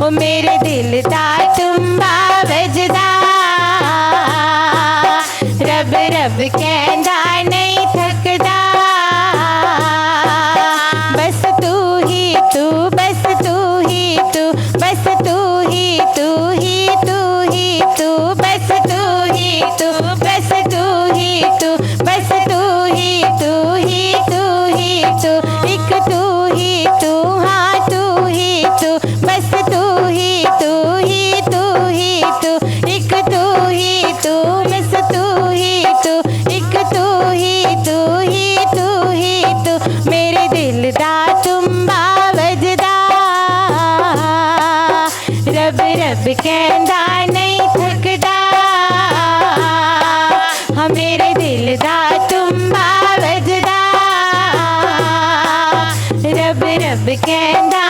ओ मेरे दिल दा तुम्बा वजदा रब रब कहंदा नहीं थकदा बस तू ही तू बस तू ही तू बस तू ही तू ही तू ही तू बस तू ही तू बस तू ही तू बस तू ही तू ही तू ही तू एक तू ही तू हाँ तू ही तू बस तू ही तू ही तू ही तू एक तू ही तू बस तू ही तू एक तू ही तू ही तू ही तू मेरे दिल दा तुम्बा वजदा रब रब कहंदा नहीं थकदा हाँ मेरे दिल दा तुम्बा वजदा रब रब कहंदा